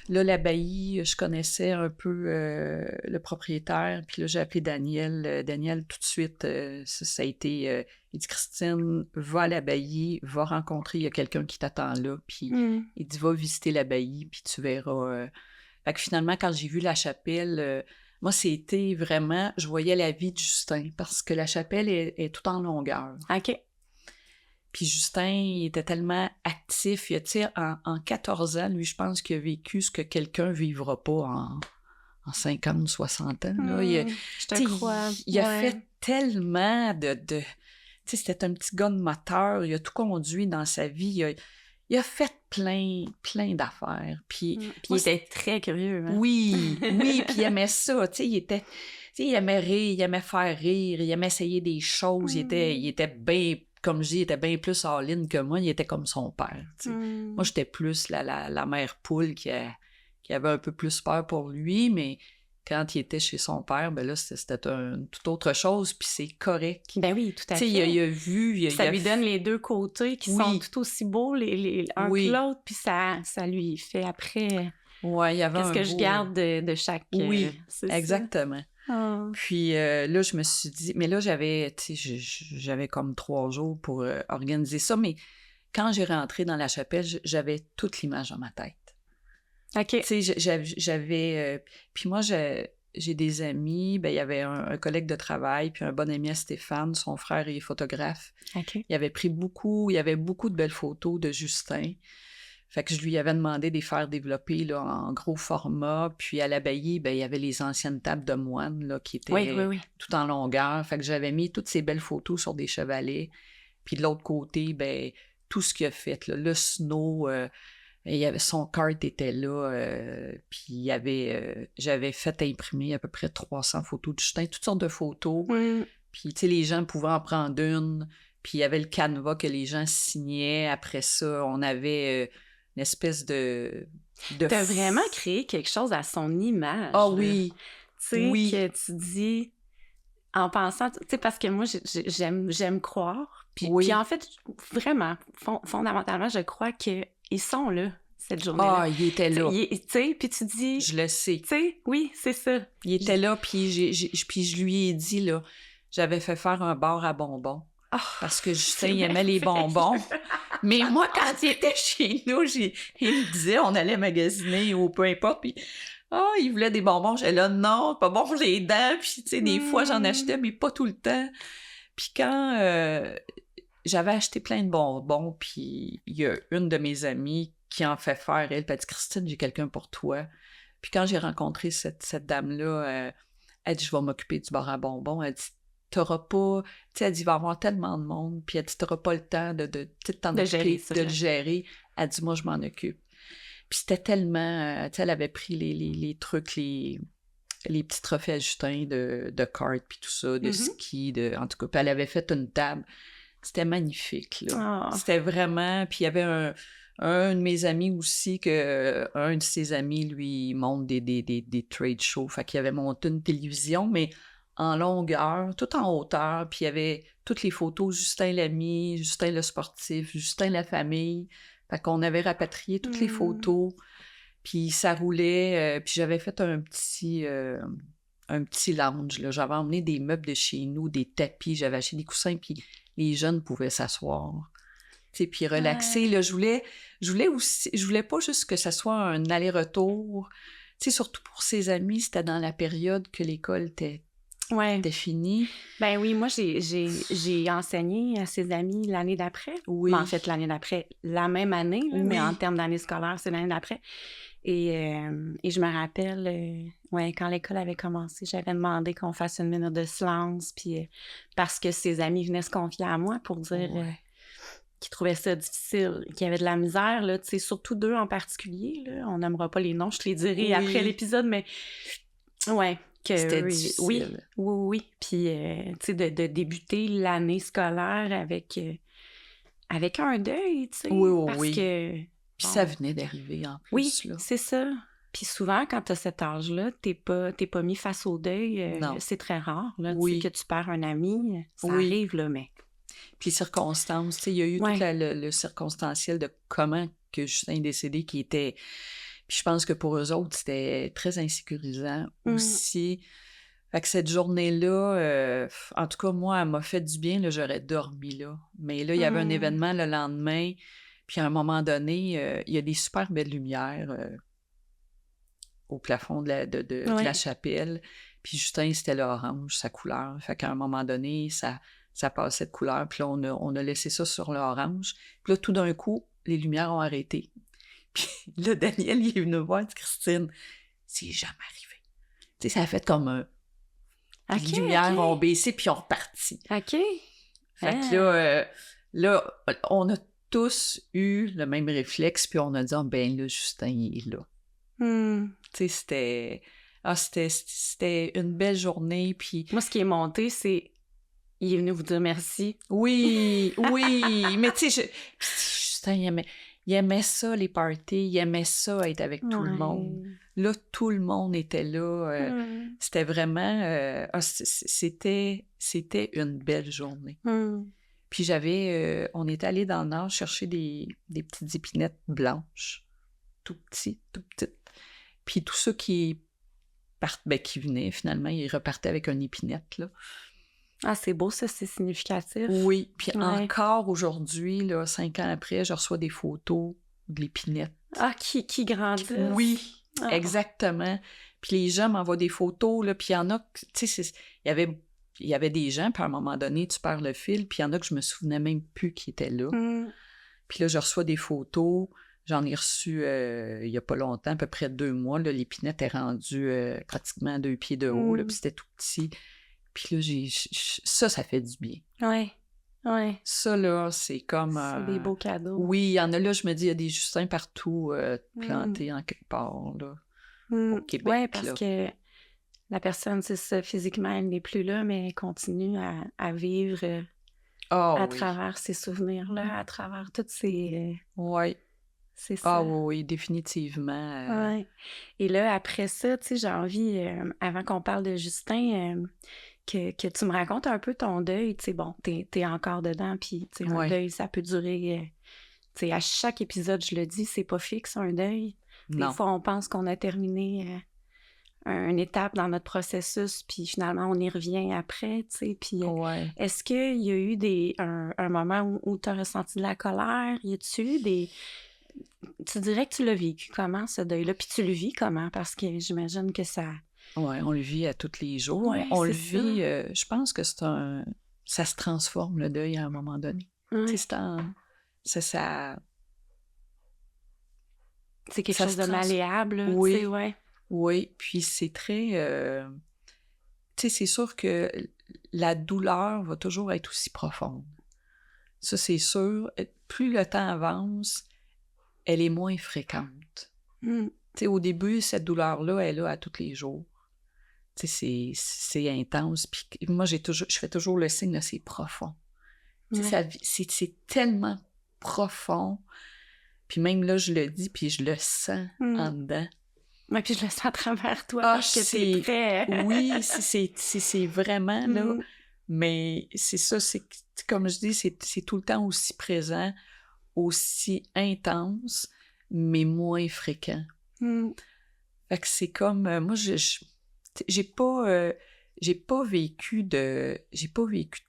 là, l'abbaye, je connaissais un peu le propriétaire, puis là, j'ai appelé Daniel. Daniel, tout de suite, ça a été... il dit, Christine, va à l'abbaye, va rencontrer, il y a quelqu'un qui t'attend là, puis il dit, va visiter l'abbaye, puis tu verras... Fait que finalement, quand j'ai vu la chapelle... moi, c'était vraiment... Je voyais la vie de Justin, parce que la chapelle est tout en longueur. OK. Puis Justin, il était tellement actif. Tu sais, en 14 ans, lui, je pense qu'il a vécu ce que quelqu'un ne vivra pas en 50, 60 ans. Là. Je te crois. Il a fait tellement de... Tu sais, c'était un petit gars de moteur. Il a tout conduit dans sa vie. Il a fait plein d'affaires. Puis il était très curieux. Hein? Oui, puis il aimait ça. Tu sais, il aimait rire, il aimait faire rire, il aimait essayer des choses. Il était bien, comme je dis, il était bien plus all-in que moi. Il était comme son père. Tu sais. Moi, j'étais plus la mère poule qui avait un peu plus peur pour lui, mais quand il était chez son père, ben là, c'était toute autre chose, puis c'est correct. Ben oui, tout à fait. Il a vu... ça lui donne les deux côtés qui sont tout aussi beaux l'un que l'autre, puis ça lui fait après... Ouais, il y avait qu'est-ce que je garde de chaque... Oui, exactement. Oh. Puis là, je me suis dit... Mais là, j'avais comme 3 jours pour organiser ça, mais quand j'ai rentré dans la chapelle, j'avais toute l'image dans ma tête. OK. Tu sais, j'avais... puis moi, j'ai des amis, ben il y avait un collègue de travail, puis un bon ami à Stéphane, son frère est photographe. OK. Il avait beaucoup de belles photos de Justin. Fait que je lui avais demandé de les faire développer là, en gros format. Puis à l'abbaye, ben il y avait les anciennes tables de moines là, qui étaient tout en longueur. Fait que j'avais mis toutes ces belles photos sur des chevalets. Puis de l'autre côté, ben tout ce qu'il a fait, là, le snow... son cart était là, puis j'avais fait imprimer à peu près 300 photos de Justin, toutes sortes de photos. Puis, tu sais, les gens pouvaient en prendre une, puis il y avait le canevas que les gens signaient. Après ça, on avait une espèce de... T'as vraiment créé quelque chose à son image. Ah oui! Tu sais, que tu dis... En pensant... Tu sais, parce que moi, j'aime croire. Puis en fait, vraiment, fondamentalement, je crois que ils sont là, cette journée-là. Ah, il était là. Tu sais, puis tu dis... Je le sais. Tu sais, oui, c'est ça. Il était là, puis je lui ai dit, là, j'avais fait faire un bar à bonbons. Oh, parce que Justin, il aimait les bonbons. Mais moi, quand il était chez nous, il me disait, on allait magasiner ou peu importe, puis... il voulait des bonbons. J'étais là, non, pas bon pour les dents. Puis, tu sais, des fois, j'en achetais, mais pas tout le temps. Puis quand... j'avais acheté plein de bonbons, puis il y a une de mes amies qui en fait faire, elle dit « Christine, j'ai quelqu'un pour toi. » Puis quand j'ai rencontré cette dame-là, elle dit « Je vais m'occuper du bar à bonbons. » Elle dit « T'auras pas... » Tu sais, elle dit « Il va y avoir tellement de monde. » Puis elle dit « T'auras pas le temps de t'en occuper, de le gérer. » Elle dit « Moi, je m'en occupe. » Puis c'était tellement... tu sais, elle avait pris les trucs, les petits trophées à Justin de kart, puis tout ça, de ski, en tout cas. Puis elle avait fait une table... C'était magnifique, là. Oh. C'était vraiment... Puis il y avait un de mes amis aussi, un de ses amis, lui, monte des trade shows. Fait qu'il avait monté une télévision, mais en longueur, tout en hauteur. Puis il y avait toutes les photos, Justin l'ami, Justin le sportif, Justin la famille. Fait qu'on avait rapatrié toutes les photos. Puis ça roulait. Puis j'avais fait un petit lounge, là. J'avais emmené des meubles de chez nous, des tapis, j'avais acheté des coussins, puis les jeunes pouvaient s'asseoir. Tu sais, puis relaxer. Là, je voulais pas juste que ça soit un aller-retour. Tu sais, surtout pour ses amis, c'était dans la période que l'école était finie. Ben oui, moi, j'ai enseigné à ses amis l'année d'après. Oui. Ben, en fait, l'année d'après, la même année, là, mais en termes d'année scolaire, c'est l'année d'après. Et je me rappelle, quand l'école avait commencé, j'avais demandé qu'on fasse une minute de silence, puis parce que ses amis venaient se confier à moi pour dire qu'ils trouvaient ça difficile, qu'ils avaient de la misère, là, tu sais, surtout deux en particulier, là, on n'aimera pas les noms, je te les dirai après l'épisode, mais c'était difficile. Oui. Puis, tu sais, de débuter l'année scolaire avec un deuil, tu sais, parce que... Puis ça venait d'arriver en plus. Oui, là. c'est ça. Puis souvent, quand tu as cet âge-là, t'es pas mis face au deuil. C'est très rare, là, tu sais, que tu perds un ami. Ça arrive, là, mais... Puis les circonstances, tu sais, il y a eu tout le circonstanciel de comment que Justin est décédé qui était... Puis je pense que pour eux autres, c'était très insécurisant aussi. Fait que cette journée-là, en tout cas, moi, elle m'a fait du bien, là, j'aurais dormi là. Mais là, il y avait un événement le lendemain... Puis à un moment donné, il y a des super belles lumières au plafond de la chapelle. Puis Justin, c'était l'orange, sa couleur. Fait qu'à un moment donné, ça passait de couleur. Puis là, on a laissé ça sur l'orange. Puis là, tout d'un coup, les lumières ont arrêté. Puis là, Daniel, il est venu me voir, il dit, Christine, c'est jamais arrivé. Tu sais, ça a fait comme les lumières ont baissé, puis ont reparti. OK. Fait que là, on a tous eu le même réflexe, puis on a dit, ben là, Justin, il est là. Tu sais, c'était une belle journée, puis... Moi, ce qui est monté, c'est... Il est venu vous dire merci. Oui, mais tu sais, Justin, il aimait ça, les parties, il aimait ça, être avec tout le monde. Là, tout le monde était là. C'était vraiment... c'était une belle journée. Puis on était allé dans le nord chercher des petites épinettes blanches, tout petites. Puis tous ceux qui venaient, finalement, ils repartaient avec une épinette, là. Ah, c'est beau, ça, c'est significatif. Oui, puis encore aujourd'hui, là, 5 ans après, je reçois des photos de l'épinette. Ah, qui grandissent. Oui, exactement. Puis les gens m'envoient des photos, là, puis il y en a, tu sais, il y avait des gens, puis à un moment donné, tu perds le fil, puis il y en a que je me souvenais même plus qui étaient là. Puis là, je reçois des photos. J'en ai reçu il y a pas longtemps, à peu près 2 mois. Là, l'épinette est rendue pratiquement à 2 pieds de haut, là, puis c'était tout petit. Puis là, ça fait du bien. Ouais. Ça, là, c'est comme... c'est des beaux cadeaux. Oui, il y en a là, je me dis, il y a des Justins partout plantés en quelque part, là, au Québec. Oui, parce que la personne, c'est ça, physiquement, elle n'est plus là, mais elle continue à vivre à travers ces souvenirs-là, à travers toutes ces... Oui. C'est ça. Ah oui, définitivement. Ouais. Et là, après ça, tu sais, j'ai envie, avant qu'on parle de Justin, que tu me racontes un peu ton deuil. Tu sais, bon, t'es encore dedans, puis tu sais, un deuil, ça peut durer... tu sais, à chaque épisode, je le dis, c'est pas fixe, un deuil. Non. Des fois, on pense qu'on a terminé une étape dans notre processus, puis finalement, on y revient après, tu sais. Puis est-ce qu'il y a eu un moment où tu as ressenti de la colère? Y a-tu eu des... Tu dirais que tu l'as vécu comment, ce deuil-là? Puis tu le vis comment? Parce que j'imagine que ça... Oui, on le vit à tous les jours. Ouais, on le vit... je pense que ça se transforme, le deuil, à un moment donné. Tu sais, c'est ça... C'est quelque chose de malléable, oui, tu sais, ouais. Oui, puis c'est très... tu sais, c'est sûr que la douleur va toujours être aussi profonde. Ça, c'est sûr. Plus le temps avance, elle est moins fréquente. Tu sais, au début, cette douleur-là, elle est là à tous les jours. Tu sais, c'est intense. Puis moi, je fais toujours le signe, là, c'est profond. Tu sais, c'est tellement profond Puis même là, je le dis, puis je le sens en dedans. Oui, puis je le sens à travers toi, Ah, parce que t'es prêt. Oui, c'est vraiment, là. Mais c'est ça, comme je dis, c'est tout le temps aussi présent, aussi intense, mais moins fréquent. Fait que c'est comme... moi, j'ai pas vécu de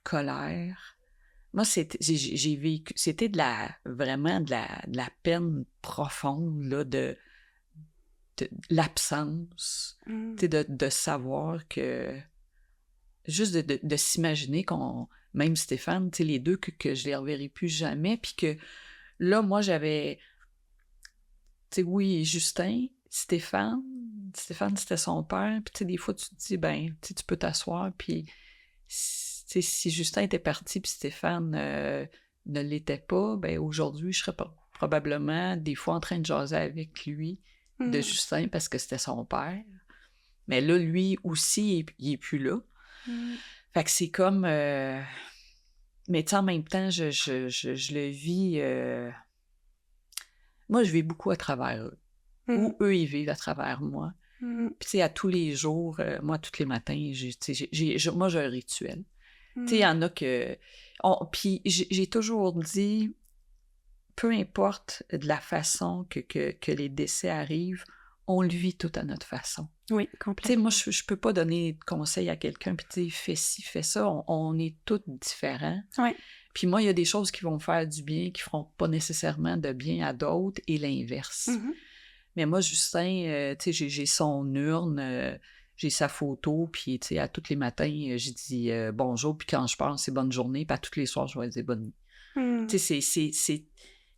colère. Moi, j'ai vécu... C'était vraiment de la peine profonde, là, de l'absence, de savoir que... Juste de s'imaginer qu'on... Même Stéphane, les deux, que je les reverrai plus jamais, puis que là, moi, j'avais... oui, Justin, Stéphane, c'était son père, puis des fois, tu te dis, ben, tu peux t'asseoir, puis si Justin était parti, puis Stéphane ne l'était pas, ben aujourd'hui, je serais probablement des fois en train de jaser avec lui de Justin, parce que c'était son père. Mais là, lui aussi, il est plus là. Fait que c'est comme... Mais tu sais, en même temps, je le vis... Moi, je vis beaucoup à travers eux. Ou eux, ils vivent à travers moi. Puis tu sais, à tous les jours, moi, tous les matins, moi, j'ai un rituel. Tu sais, il y en a que... Puis j'ai toujours dit, peu importe de la façon que les décès arrivent, on le vit tout à notre façon. Oui, complètement. Tu sais, moi, je peux pas donner de conseils à quelqu'un, puis tu sais, fais ci, fais ça. On est tous différents. Oui. Puis moi, il y a des choses qui vont me faire du bien, qui feront pas nécessairement de bien à d'autres, et l'inverse. Mais moi, Justin, tu sais, j'ai son urne, j'ai sa photo, puis tu sais, à tous les matins, j'ai dit bonjour, puis quand je pense, c'est bonne journée, puis à tous les soirs, je vais dire bonne nuit. Tu sais, c'est...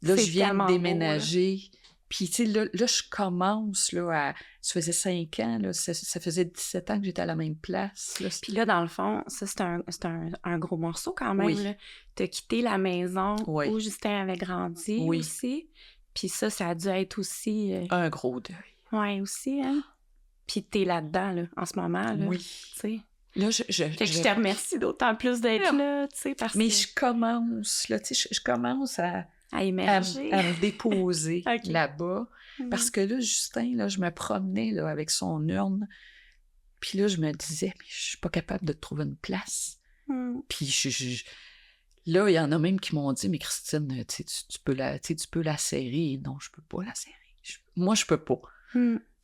Là, je viens de déménager... Beau, puis, tu sais, là, je commence, là, ça faisait 5 ans, là, ça faisait 17 ans que j'étais à la même place. Là. Puis là, dans le fond, ça, c'est un gros morceau quand même, là. T'as quitté la maison où Justin avait grandi aussi. Puis ça a dû être aussi... un gros deuil. Oui, aussi, hein. Puis t'es là-dedans, là, en ce moment, là. Oui. Tu sais. Là, je te remercie d'autant plus d'être là, tu sais, parce que... Mais je commence, là, tu sais, je commence à émerger. À me déposer là-bas. Parce que là, Justin, là, je me promenais là, avec son urne. Puis là, je me disais, mais je suis pas capable de trouver une place. Puis là, il y en a même qui m'ont dit, mais Christine, tu peux la serrer. Non, je peux pas la serrer. Moi, je peux pas.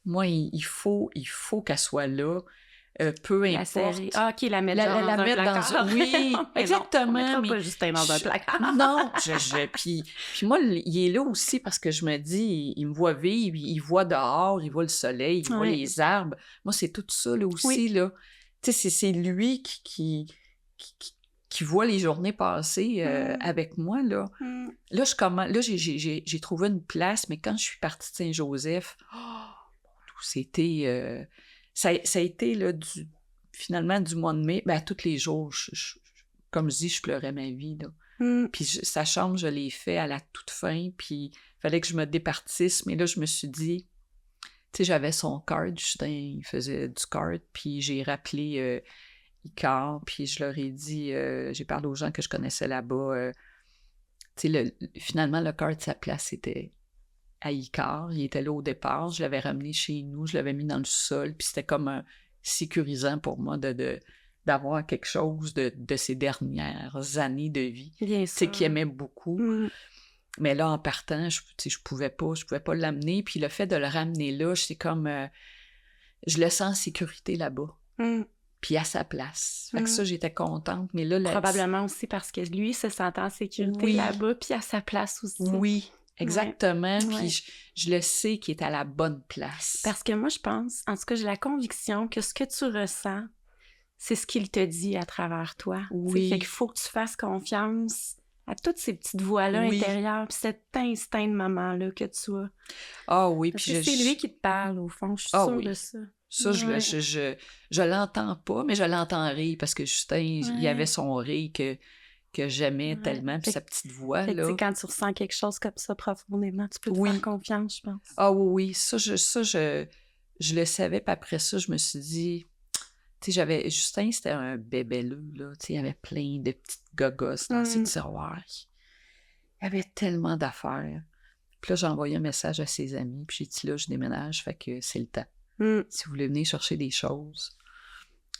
Moi, il faut qu'elle soit là. Peu importe. Ah, OK, la mettre dans un placard. Oui, exactement. Mais pas Justin dans un placard. Non, puis moi, il est là aussi parce que je me dis, il me voit vivre, il voit dehors, il voit le soleil, il voit les arbres. Moi, c'est tout ça, là, aussi, là. Tu sais, c'est lui qui voit les journées passer avec moi, là. Là, j'ai trouvé une place, mais quand je suis partie de Saint-Joseph, c'était... Ça a été là, finalement du mois de mai, ben, tous les jours, comme je dis, je pleurais ma vie. Là. Puis sa chambre, je l'ai fait à la toute fin, puis il fallait que je me départisse, mais là, je me suis dit, tu sais, j'avais son card, Justin, il faisait du card, puis j'ai rappelé Icar, puis je leur ai dit, j'ai parlé aux gens que je connaissais là-bas, tu sais, finalement, le card, sa place, c'était... à Icar, il était là au départ, je l'avais ramené chez nous, je l'avais mis dans le sol, puis c'était comme sécurisant pour moi d'avoir quelque chose de ces dernières années de vie, qu'il aimait beaucoup. Mais là, en partant, je pouvais pas l'amener, puis le fait de le ramener là, c'est comme, je le sens en sécurité là-bas, puis à sa place. Fait que ça, j'étais contente, mais là... Probablement aussi parce que lui se sentait en sécurité là-bas, puis à sa place aussi. Oui. Exactement, puis je le sais qu'il est à la bonne place. Parce que moi, je pense, en tout cas, j'ai la conviction que ce que tu ressens, c'est ce qu'il te dit à travers toi. Oui. Fait qu'il faut que tu fasses confiance à toutes ces petites voix-là intérieures, puis cet instinct de maman-là que tu as. Ah oui, puis c'est lui qui te parle, au fond, je suis sûre de ça. Ça, je l'entends pas, mais je l'entends rire, parce que Justin, il y avait son rire que j'aimais tellement, puis sa petite voix, là. Quand tu ressens quelque chose comme ça profondément, tu peux te faire confiance, je pense. Ah oui, ça, je le savais, puis après ça, je me suis dit... Tu sais, Justin, c'était un bébelleux, là, tu sais, il y avait plein de petites gogosses dans ses tiroirs. Il y avait tellement d'affaires. Puis là, j'ai envoyé un message à ses amis, puis j'ai dit, là, je déménage, fait que c'est le temps. Si vous voulez venir chercher des choses.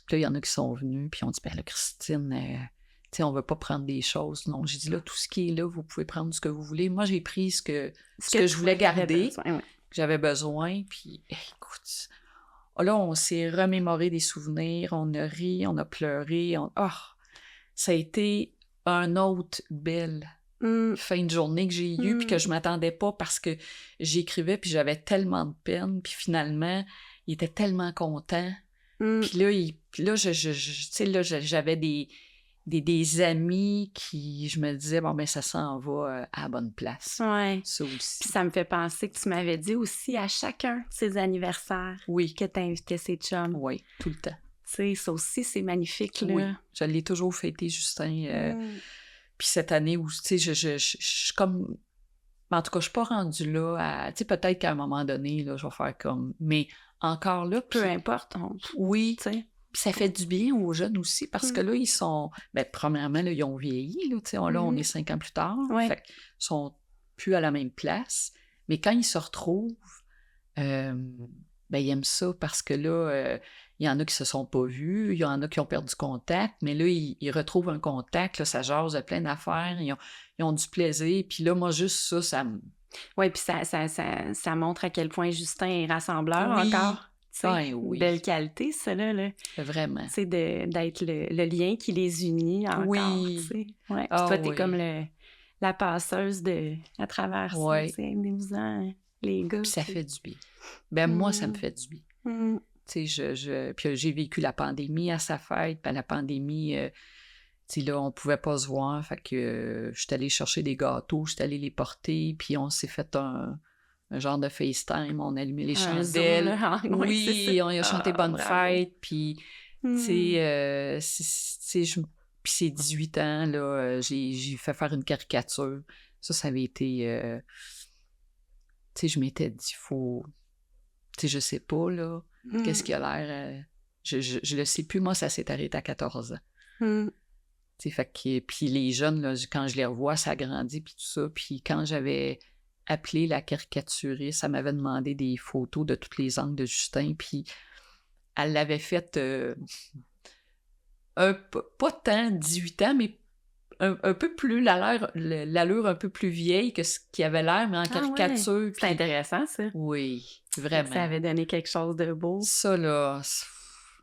Puis là, il y en a qui sont venus, puis on dit, ben là, Christine, tu sais, on veut pas prendre des choses. Non, j'ai dit, là, tout ce qui est là, vous pouvez prendre ce que vous voulez. Moi, j'ai pris ce que je voulais garder, que j'avais besoin, puis écoute, là, on s'est remémoré des souvenirs, on a ri, on a pleuré, ça a été une autre belle fin de journée que j'ai eue, puis que je m'attendais pas parce que j'écrivais, puis j'avais tellement de peine, puis finalement, il était tellement content. Puis là, tu sais, là, j'avais des amis qui, je me disais, bon, ben ça s'en va à la bonne place. Ouais. Ça aussi. Puis ça me fait penser que tu m'avais dit aussi à chacun de ses anniversaires que tu invitais ses chums. Oui, tout le temps. Tu sais, ça aussi, c'est magnifique, là. Oui, je l'ai toujours fêté, Justin. Puis cette année où, tu sais, je suis comme... En tout cas, je suis pas rendue là tu sais, peut-être qu'à un moment donné, là, je vais faire comme... Mais encore là... Peu importe. Oui, tu sais. Puis ça fait du bien aux jeunes aussi, parce que là, ils sont... Ben, premièrement, là, ils ont vieilli, là, tu sais, là, on est 5 ans plus tard. Fait qu'ils sont plus à la même place. Mais quand ils se retrouvent, ben, ils aiment ça, parce que là... il y en a qui se sont pas vus, il y en a qui ont perdu contact, mais là, ils retrouvent un contact, là, ça jase de plein d'affaires, ils ont du plaisir, puis là, moi, juste ça me... Oui, puis ça montre à quel point Justin est rassembleur encore. Oui. Belle qualité, ça, là. Vraiment. Tu sais, d'être le lien qui les unit encore, tu sais. Ouais. Puis toi, t'es comme la passeuse à travers ça, tu sais, aimez-vous-en, les gars. Puis ça fait du bien. Ben, moi, ça me fait du bien. Tu sais, puis j'ai vécu la pandémie à sa fête, puis la pandémie, tu sais, là, on pouvait pas se voir, fait que je suis allée chercher des gâteaux, je suis allée les porter, puis on s'est fait un genre de FaceTime, on a allumé les chandelles. Oui, on a chanté Bonne fête, puis, tu sais, puis c'est 18 ans, là, j'ai fait faire une caricature. Ça avait été... tu sais, je m'étais dit, faut... Tu sais, je sais pas, là, qu'est-ce qui a l'air... je le sais plus, moi, ça s'est arrêté à 14 ans. Tu sais, fait que... Puis les jeunes, là, quand je les revois, ça grandit, puis tout ça. Puis quand j'avais appelé la caricaturiste, elle m'avait demandé des photos de tous les angles de Justin, puis elle l'avait fait... pas tant 18 ans, mais un peu plus, l'allure un peu plus vieille que ce qui avait l'air, mais en caricature. Ouais. C'est intéressant, ça. Oui, vraiment. Ça avait donné quelque chose de beau. Ça, là,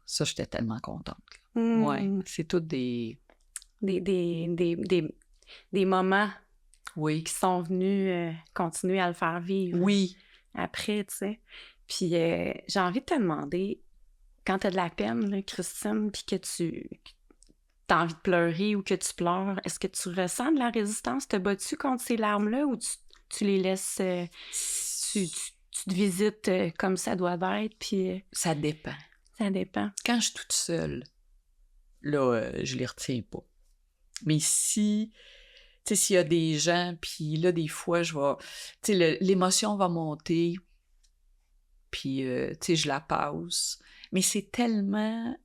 ça, j'étais tellement contente. Ouais, c'est tout des moments qui sont venus continuer à le faire vivre. Oui. Après, tu sais. Puis j'ai envie de te demander, quand t'as de la peine, là, Christine, puis que t'as envie de pleurer ou que tu pleures, est-ce que tu ressens de la résistance? Te bats-tu contre ces larmes-là ou tu les laisses... tu te visites comme ça doit être, puis... Ça dépend. Ça dépend. Quand je suis toute seule, là, je les retiens pas. Mais si... Tu sais, s'il y a des gens, puis là, des fois, je vais... Tu sais, l'émotion va monter, puis, tu sais, je la passe. Mais c'est tellement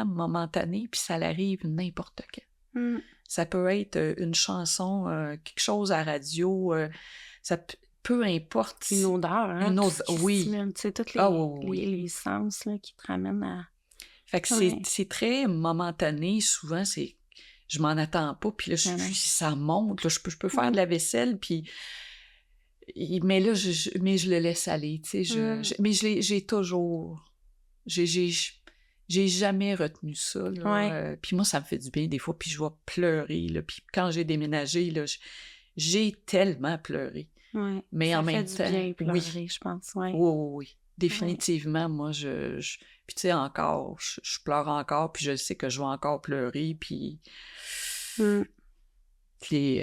momentané, puis ça arrive n'importe quand. Ça peut être une chanson, quelque chose à la radio, peu importe. Une odeur, hein? Une odeur, oui. Tu sais, tous les sens là, qui te ramènent à... Fait que c'est très momentané. Souvent, je m'en attends pas, puis là, ça monte. Là, je peux faire de la vaisselle, puis... Mais là, je le laisse aller, tu sais. Mais j'ai toujours... J'ai jamais retenu ça, là. Puis moi, ça me fait du bien des fois, puis je vais pleurer, là. Puis quand j'ai déménagé, là, j'ai tellement pleuré. Ouais. Mais ça en même temps... Ça fait du bien pleurer, je pense, Oui. Définitivement, moi, puis tu sais, encore, je pleure encore, puis je sais que je vais encore pleurer, puis... Puis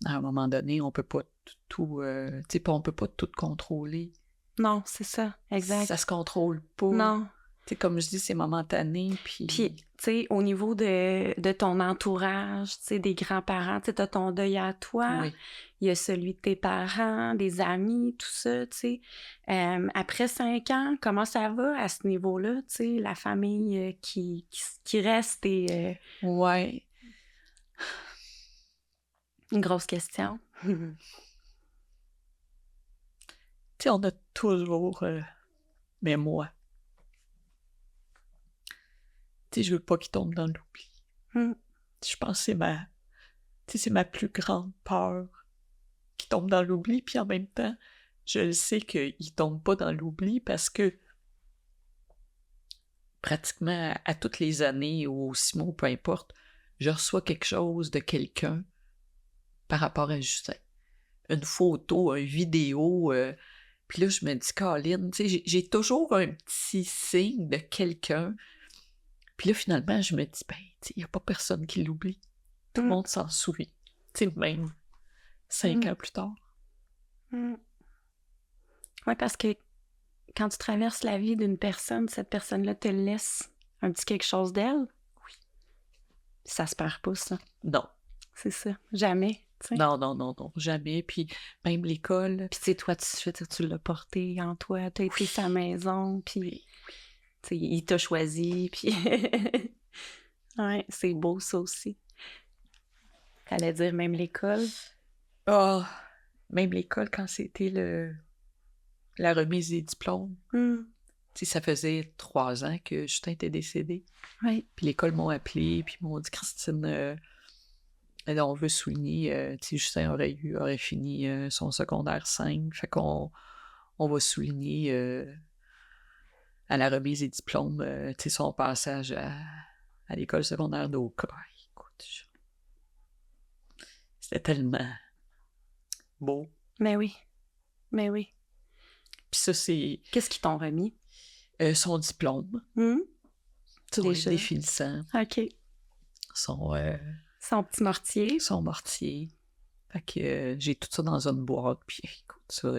à un moment donné, on peut pas tout... tu sais, on peut pas tout contrôler. Non, c'est ça, exact. Ça se contrôle pas. Non. Tu sais, comme je dis, c'est momentané, puis... Puis, tu sais, au niveau de ton entourage, tu sais, des grands-parents, tu sais, t'as ton deuil à toi, il y a celui de tes parents, des amis, tout ça, tu sais. Après 5 ans, comment ça va à ce niveau-là, tu sais, la famille qui reste et... Ouais. Une grosse question. Tu sais, on a toujours... mais moi, tu sais, je veux pas qu'il tombe dans l'oubli. Je pense que c'est ma plus grande peur qu'il tombe dans l'oubli, puis en même temps, je le sais qu'il tombe pas dans l'oubli parce que pratiquement à toutes les années ou 6 mois, peu importe, je reçois quelque chose de quelqu'un par rapport à Justin. Une photo, une vidéo, puis là, je me dis, Caroline, tu sais, j'ai toujours un petit signe de quelqu'un. Puis là, finalement, je me dis, ben, tu sais, il n'y a pas personne qui l'oublie. Tout le monde s'en souvient. Tu sais, même 5 ans plus tard. Oui, parce que quand tu traverses la vie d'une personne, cette personne-là te laisse un petit quelque chose d'elle. Oui. Ça se perd pas, ça. Non. C'est ça. Jamais. T'sais. Non, jamais. Puis même l'école. Puis tu sais, toi, tu l'as porté en toi, t'as été sa maison, puis tu sais, il t'a choisi, puis... ouais, c'est beau, ça aussi. T'allais dire même l'école? Ah, même l'école, quand c'était la remise des diplômes. Tu sais, ça faisait 3 ans que Justin était décédé. Oui. Puis l'école m'ont appelé, puis m'ont dit, Christine, on veut souligner, tu sais, Justin aurait fini son secondaire 5, fait qu'on va souligner à la remise des diplômes, tu sais, son passage à l'école secondaire d'Oka. Écoute, c'était tellement beau. Mais oui. Puis ça, c'est... Qu'est-ce qu'ils t'ont remis? Son diplôme. Son définissant. OK. Son petit mortier. Son mortier. Fait que j'ai tout ça dans une boîte. Puis écoute, ça,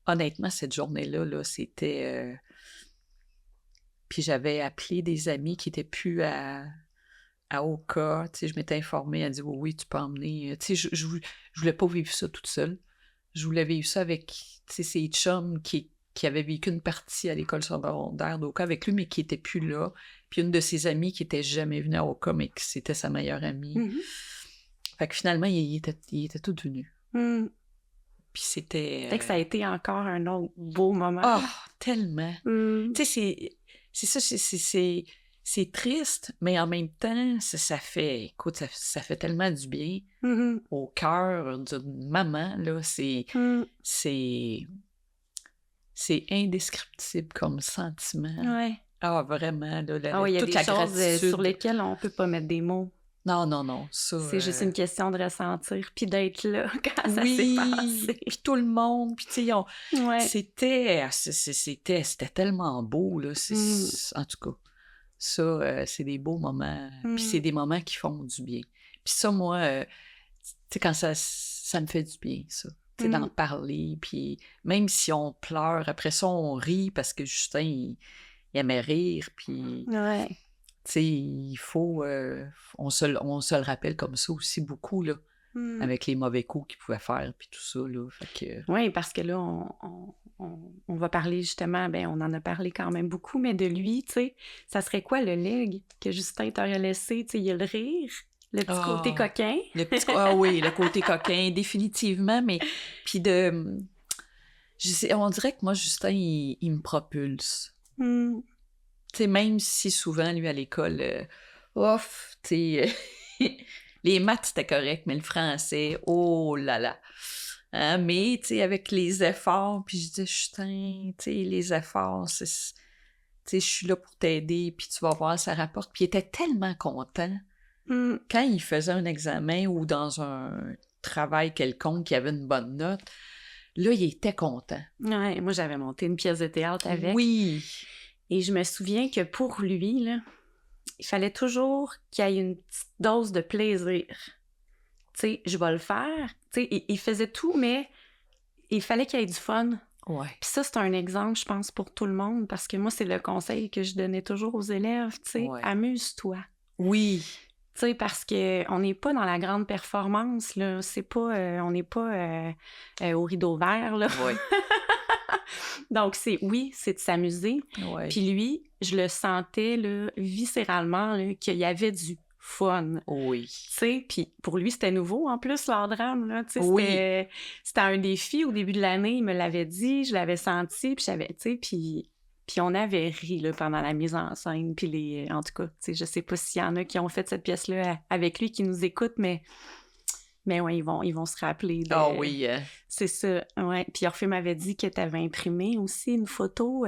honnêtement, cette journée-là, là, c'était... Puis j'avais appelé des amis qui étaient plus à Oka. Tu sais, je m'étais informée. Elle dit, oui, tu peux emmener... Tu sais, je voulais pas vivre ça toute seule. Je voulais vivre ça avec, tu sais, ses chums qui avaient vécu une partie à l'école secondaire d'Oka avec lui, mais qui n'était plus là. Puis une de ses amies qui n'était jamais venue à Oka, mais que c'était sa meilleure amie. Fait que finalement, il était tout venu. Puis c'était... Fait que ça a été encore un autre beau moment. Oh, tellement! Tu sais, c'est ça, c'est triste, mais en même temps, ça fait... Écoute, ça fait tellement du bien au cœur d'une maman, là. C'est indescriptible comme sentiment. Ouais. Ah, vraiment, là, il y a toute des la choses gratitude. sur lesquelles on peut pas mettre des mots. Non, ça... C'est juste une question de ressentir, puis d'être là quand ça s'est passé. Puis tout le monde, puis tu sais, c'était tellement beau, là. En tout cas, ça, c'est des beaux moments, puis c'est des moments qui font du bien. Puis ça, moi, tu sais, quand ça me fait du bien, ça. Tu sais, d'en parler, puis même si on pleure, après ça, on rit parce que Justin, il aimait rire, puis... Ouais. Tu sais, il faut... on se le rappelle comme ça aussi beaucoup, là, avec les mauvais coups qu'il pouvait faire, puis tout ça, là, fait que... Oui, parce que là, on va parler justement, on en a parlé quand même beaucoup, mais de lui, tu sais, ça serait quoi le legs que Justin t'aurait laissé? Tu sais, il y a le rire, le petit côté coquin. Oui, le côté coquin, définitivement, mais... Puis on dirait que moi, Justin, il me propulse. Tu sais, même si souvent, lui, à l'école, tu sais, les maths, c'était correct, mais le français, oh là là. Hein, mais, tu sais, avec les efforts, puis je dis, Justin, tu sais, les efforts, tu sais, je suis là pour t'aider, puis tu vas voir, ça rapporte. Puis il était tellement content. Quand il faisait un examen ou dans un travail quelconque, il avait une bonne note, là, il était content. Ouais, moi, j'avais monté une pièce de théâtre avec. Oui. Et je me souviens que pour lui, là, il fallait toujours qu'il y ait une petite dose de plaisir. Tu sais, je vais le faire. Tu sais, il faisait tout, mais il fallait qu'il y ait du fun. Ouais. Puis ça, c'est un exemple, je pense, pour tout le monde, parce que moi, c'est le conseil que je donnais toujours aux élèves, tu sais, amuse-toi. Oui. Tu sais, parce qu'on n'est pas dans la grande performance, là. C'est pas... on n'est pas au rideau vert, là. Oui. Donc, c'est de s'amuser. Ouais. Puis lui, je le sentais, là, viscéralement, là, qu'il y avait du fun. Oui. Tu sais, puis pour lui, c'était nouveau en plus, leur drame, là. Tu sais, Oui. c'était un défi au début de l'année, il me l'avait dit, je l'avais senti, puis j'avais, tu sais, puis on avait ri, là, pendant la mise en scène, puis en tout cas, tu sais, je sais pas s'il y en a qui ont fait cette pièce-là avec lui, qui nous écoutent, mais ouais, ils vont se rappeler de... Ah oui. C'est ça, ouais. Puis Orphée m'avait dit que tu avais imprimé aussi une photo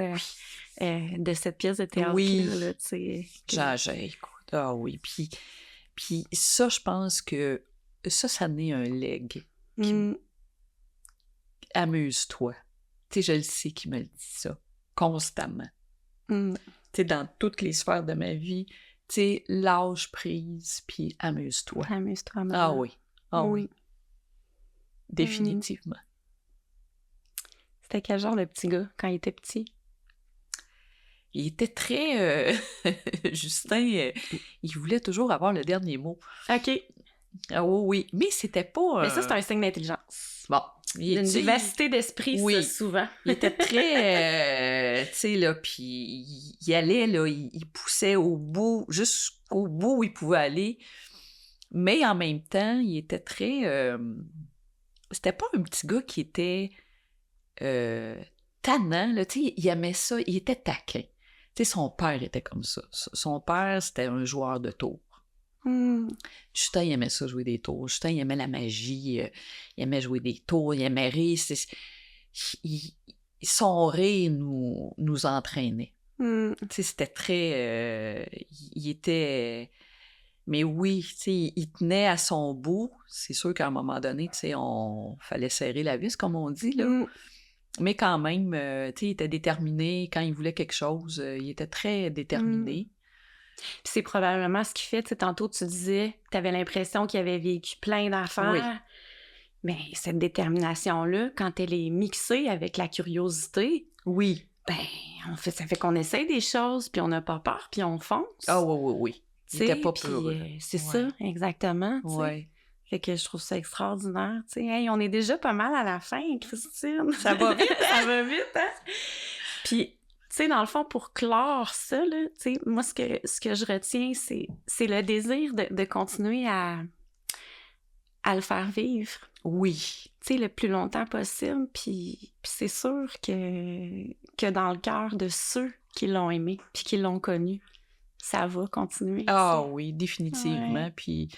de cette pièce de théâtre-là, Oui. là, tu sais. Écoute, ah oui. Puis ça, je pense que ça n'est un leg. Amuse-toi. Tu sais, je le sais qu'il me le dit ça constamment. Tu sais, dans toutes les sphères de ma vie, tu sais, lâche prise, puis amuse-toi. Amuse-toi, maman. Ah oui. Ah oui. Définitivement. C'était quel genre de petit gars quand il était petit? Il était très... Justin, il voulait toujours avoir le dernier mot. OK. Ah oui, oui. Mais c'était pas... Mais ça, c'est un signe d'intelligence. Bon. Une vivacité d'esprit, oui. ça, souvent. Il était très... tu sais, là, puis il allait, là, il poussait au bout, jusqu'au bout où il pouvait aller. Mais en même temps, il était très... c'était pas un petit gars qui était tannant, là, tu sais, il aimait ça, il était taquin. Tu sais, son père était comme ça. Son père, c'était un joueur de tours. Justin, il aimait ça, jouer des tours. Justin, il aimait la magie, il aimait jouer des tours, il aimait rire. Son rire nous entraînait. Tu sais, c'était très... il était... Mais oui, tu sais, il tenait à son bout. C'est sûr qu'à un moment donné, tu sais, fallait serrer la vis, comme on dit, là. Mais quand même, tu sais, il était déterminé. Quand il voulait quelque chose, il était très déterminé. Puis c'est probablement ce qui fait, tu sais, tantôt tu disais, tu avais l'impression qu'il avait vécu plein d'affaires. Oui. Mais cette détermination-là, quand elle est mixée avec la curiosité, oui, ben, ça fait qu'on essaye des choses, puis on n'a pas peur, puis on fonce. Ah oui. Il était pas peureux. C'est ça, exactement. Ouais. Fait que je trouve ça extraordinaire. Tu sais, hey, on est déjà pas mal à la fin, Christine. Ça va vite, ça va vite, hein? Puis, tu sais, dans le fond, pour clore ça, là, tu sais, moi, ce que je retiens, c'est le désir de continuer à le faire vivre. Oui. Tu sais, le plus longtemps possible. Puis c'est sûr que dans le cœur de ceux qui l'ont aimé puis qui l'ont connu, ça va continuer. Ah oui, définitivement. Ouais. Puis,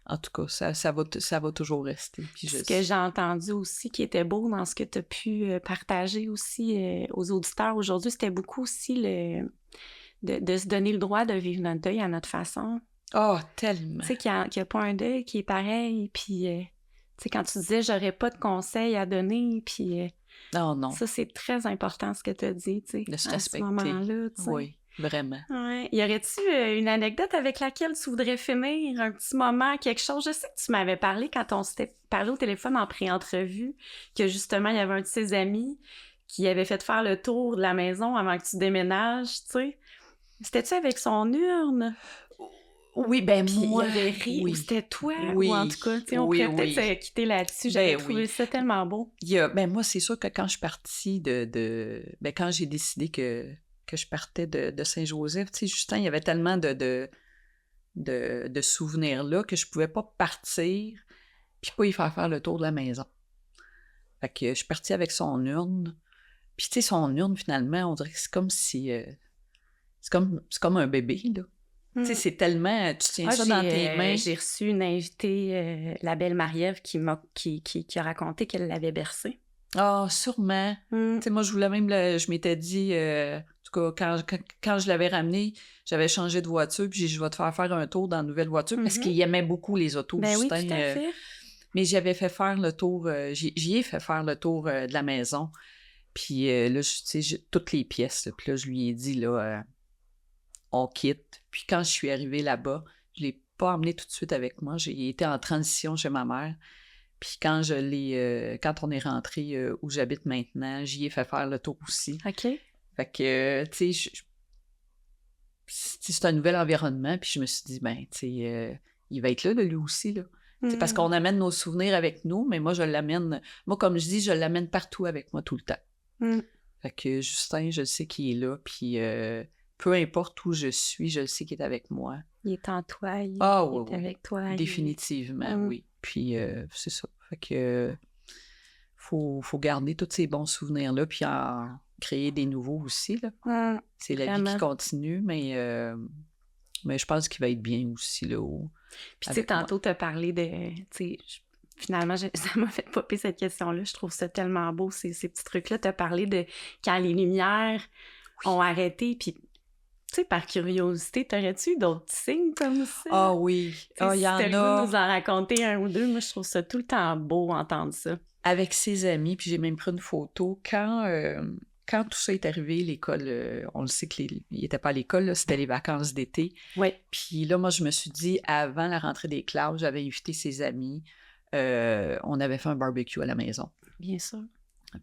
en tout cas, ça va toujours rester. Puis ce que j'ai entendu aussi qui était beau dans ce que tu as pu partager aussi aux auditeurs aujourd'hui, c'était beaucoup aussi de se donner le droit de vivre notre deuil à notre façon. Oh, tellement! Tu sais, qu'il n'y a pas un deuil qui est pareil. Puis, tu sais, quand tu disais « j'aurais pas de conseils à donner », puis... non. Ça, c'est très important ce que tu as dit, tu sais. De se à respecter. ce moment-là, tu sais. Oui, vraiment. Ouais. Y aurait-tu une anecdote avec laquelle tu voudrais finir? Un petit moment, quelque chose? Je sais que tu m'avais parlé quand on s'était parlé au téléphone en pré-entrevue, que justement, il y avait un de ses amis qui avait fait faire le tour de la maison avant que tu déménages, tu sais. C'était-tu avec son urne? Oui, ben Puis moi... il avait ri, oui. ou c'était toi? Oui. Ou en tout cas, tu sais, on pourrait peut-être se quitter là-dessus. J'avais trouvé ça tellement beau. Ben moi, c'est sûr que quand je suis partie ben quand j'ai décidé que je partais de Saint-Joseph, tu sais, Justin, il y avait tellement de souvenirs là que je pouvais pas partir puis pas y faire le tour de la maison. Fait que je suis partie avec son urne. Puis tu sais, son urne, finalement, on dirait que c'est comme si... c'est comme un bébé, là. Tu sais, c'est tellement... Tu tiens ça dans tes mains. J'ai reçu une invitée, la belle Marie-Ève, qui a raconté qu'elle l'avait bercée. Ah, sûrement. Tu sais, moi, je m'étais dit... en tout cas, quand je l'avais ramené, j'avais changé de voiture, puis je vais te faire un tour dans la nouvelle voiture, parce qu'il aimait beaucoup les autos, ben Justin. Oui, tout à fait. Mais j'avais fait faire le tour... j'y ai fait faire le tour de la maison. Puis là, tu sais, toutes les pièces. Là, puis là, je lui ai dit, là... on quitte. Puis quand je suis arrivée là-bas, je ne l'ai pas emmené tout de suite avec moi. J'ai été en transition chez ma mère. Puis quand on est rentré où j'habite maintenant, j'y ai fait faire le tour aussi. OK. Fait que, tu sais, c'est un nouvel environnement. Puis je me suis dit, ben, tu sais, il va être là, lui aussi, là. Parce qu'on amène nos souvenirs avec nous, mais moi, comme je dis, je l'amène partout avec moi tout le temps. Fait que Justin, je sais qu'il est là, puis peu importe où je suis, je le sais qu'il est avec moi. Il est en toi, il Ah est oui, avec toi. définitivement, Mm. oui. Puis c'est ça. Fait que faut garder tous ces bons souvenirs-là, puis en créer des nouveaux aussi, là. C'est la vie qui Vraiment. continue, mais je pense qu'il va être bien aussi, là, Puis tu sais, avec moi. tantôt, tu as parlé de... tu sais, finalement, ça m'a fait popper cette question-là. Je trouve ça tellement beau, ces petits trucs-là. Tu as parlé de quand les lumières ont arrêté, puis... Tu sais, par curiosité, t'aurais-tu eu d'autres signes comme ça? Ah oui, il y si en t'as le goût de a. nous en raconter un ou deux, moi, je trouve ça tout le temps beau entendre ça. Avec ses amis, puis j'ai même pris une photo. Quand tout ça est arrivé, l'école, on le sait qu'il n'était pas à l'école, là, c'était les vacances d'été. Oui. Puis là, moi, je me suis dit, avant la rentrée des classes, j'avais invité ses amis. On avait fait un barbecue à la maison. Bien sûr.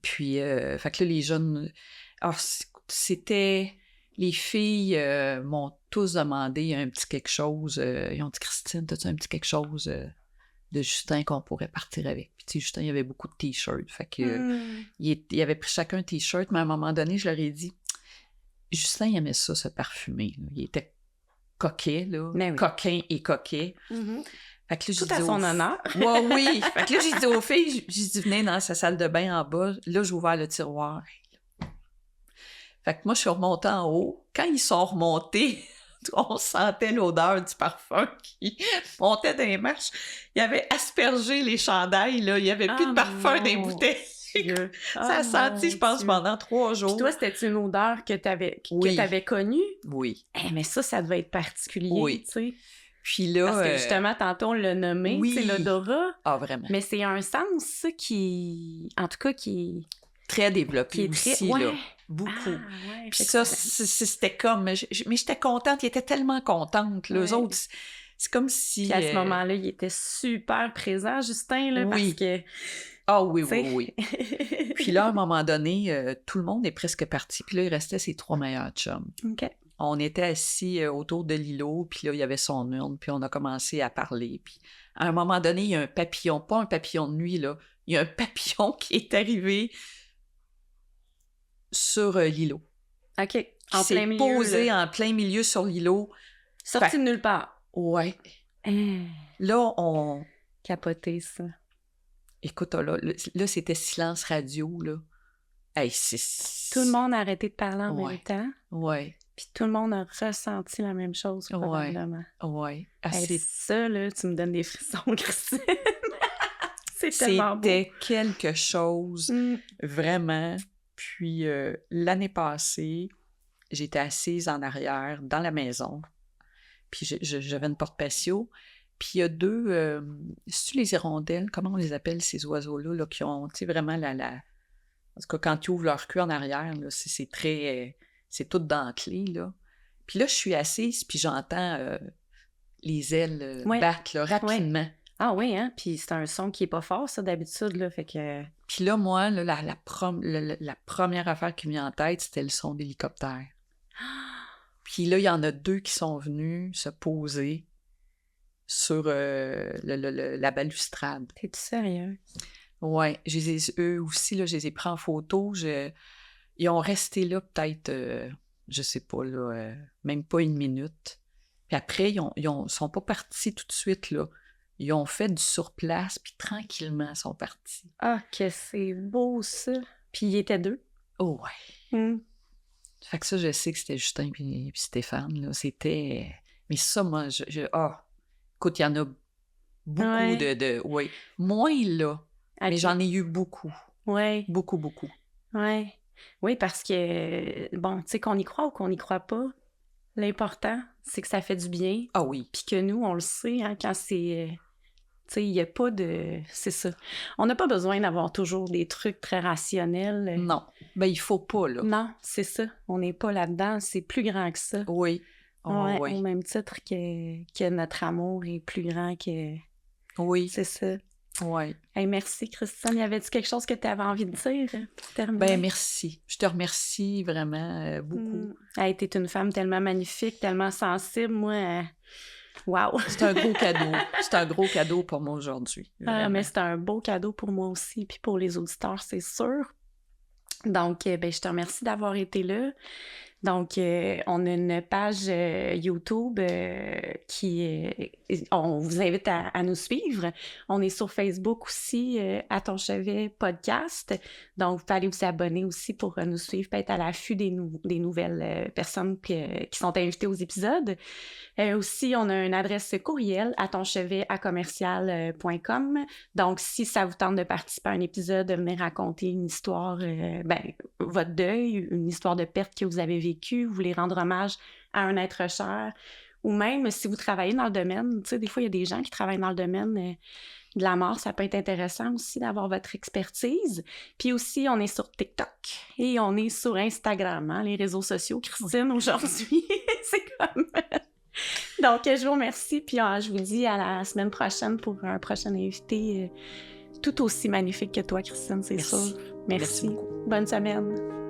Puis, fait que là, les jeunes... Alors, c'était... Les filles m'ont tous demandé un petit quelque chose. Ils ont dit, Christine, as-tu un petit quelque chose de Justin qu'on pourrait partir avec? Puis, tu sais, Justin, il y avait beaucoup de t-shirts. Fait que, il avait pris chacun un t-shirt, mais à un moment donné, je leur ai dit, Justin, il aimait ça, se parfumer. Là. Il était coquet, là. Mais oui. Coquin et coquet. Fait que là, tout à son honneur. Ouais, oui. Fait que là, j'ai dit aux filles, j'ai dit, venez dans sa salle de bain en bas. Là, j'ai ouvert le tiroir. Fait que moi, je suis remontée en haut. Quand ils sont remontés, on sentait l'odeur du parfum qui montait dans les marches. Il avait aspergé les chandails, là. Il n'y avait plus de parfum dans les bouteilles. Ça a senti, je pense, pendant 3 jours. Puis toi, c'était une odeur que tu avais connue? Oui. Mais ça devait être particulier, oui. Tu sais. Puis là... Parce que justement, tantôt, on l'a nommé, oui. C'est l'odorat. Ah, vraiment. Mais c'est un sens, ça, en tout cas, qui... Très développé aussi, là. Beaucoup. Puis ça, c'était comme... Mais j'étais contente. Ils étaient tellement contentes. Les autres, c'est comme si... Puis à ce moment-là, il était super présent, Justin, là, parce que... Ah oui. Puis là, à un moment donné, tout le monde est presque parti. Puis là, il restait ses 3 meilleurs chums. OK. On était assis autour de l'îlot, puis là, il y avait son urne, puis on a commencé à parler. Puis à un moment donné, il y a un papillon, pas un papillon de nuit, là. Il y a un papillon qui est arrivé sur l'îlot. OK. En plein milieu. Posé en plein milieu sur l'îlot. Sorti de nulle part. Ouais. Là, on... Capoté, ça. Écoute, là, c'était silence radio, là. Hey, tout le monde a arrêté de parler en même temps. Ouais. Puis tout le monde a ressenti la même chose, probablement. Ouais. Ça, là, tu me donnes des frissons, Christine. C'est tellement beau. C'était quelque chose, vraiment. Puis l'année passée, j'étais assise en arrière dans la maison. Puis j'avais une porte patio. Puis il y a 2... c'est-tu les hirondelles? Comment on les appelle, ces oiseaux-là, là, qui ont, tu sais, vraiment la... En tout cas, quand ils ouvrent leur queue en arrière, là, c'est très... c'est tout dentelé, là. Puis là, je suis assise, puis j'entends les ailes battre, là, rapidement. Ouais. Ah oui, hein? Puis c'est un son qui est pas fort, ça, d'habitude, là, fait que... Puis là, moi, là, la première affaire qui me vient en tête, c'était le son d'hélicoptère. Puis là, il y en a 2 qui sont venus se poser sur la balustrade. T'es-tu sérieux? Oui, eux aussi, là, je les ai pris en photo. Ils ont resté là peut-être, je sais pas, là, même pas 1 minute. Puis après, ils sont pas partis tout de suite, là. Ils ont fait du surplace, puis tranquillement, ils sont partis. Ah, que c'est beau, ça! Puis ils étaient 2? Oh, ouais. Fait que ça, je sais que c'était Justin puis Stéphane, là. C'était... Mais ça, moi, écoute, il y en a beaucoup de... Oui. Moins, là. Mais j'en ai eu beaucoup. Oui. Beaucoup. Oui. Oui, parce que, bon, tu sais, qu'on y croit ou qu'on n'y croit pas, l'important, c'est que ça fait du bien. Ah oui. Puis que nous, on le sait, hein, quand c'est... Tu sais, il n'y a pas de... C'est ça. On n'a pas besoin d'avoir toujours des trucs très rationnels. Non. Ben, il faut pas, là. Non, c'est ça. On n'est pas là-dedans. C'est plus grand que ça. Oui. Oui. Au même titre que notre amour est plus grand que... Oui. C'est ça. Oui. Hey, merci, Christine. Y avait-tu quelque chose que tu avais envie de dire pour terminer? Ben, merci. Je te remercie vraiment beaucoup. Hey, t'es une femme tellement magnifique, tellement sensible. Moi, wow! C'est un gros cadeau. C'est un gros cadeau pour moi aujourd'hui. Mais c'est un beau cadeau pour moi aussi, puis pour les auditeurs, c'est sûr. Donc, je te remercie d'avoir été là. Donc, on a une page YouTube on vous invite à nous suivre. On est sur Facebook aussi, À ton chevet podcast. Donc, vous pouvez aller vous abonner aussi pour nous suivre, peut être à l'affût des nouvelles personnes qui sont invitées aux épisodes. Aussi, on a une adresse courriel, atonchevet@commercial.com. Donc, si ça vous tente de participer à un épisode, de venir raconter une histoire, votre deuil, une histoire de perte que vous avez vécue, vous voulez rendre hommage à un être cher, ou même si vous travaillez dans le domaine, tu sais, des fois, il y a des gens qui travaillent dans le domaine de la mort, ça peut être intéressant aussi d'avoir votre expertise. Puis aussi, on est sur TikTok et on est sur Instagram, hein, les réseaux sociaux. Christine, aujourd'hui, c'est comme... Donc, je vous remercie, puis je vous dis à la semaine prochaine pour un prochain invité tout aussi magnifique que toi, Christine, c'est sûr. Merci beaucoup. Bonne semaine.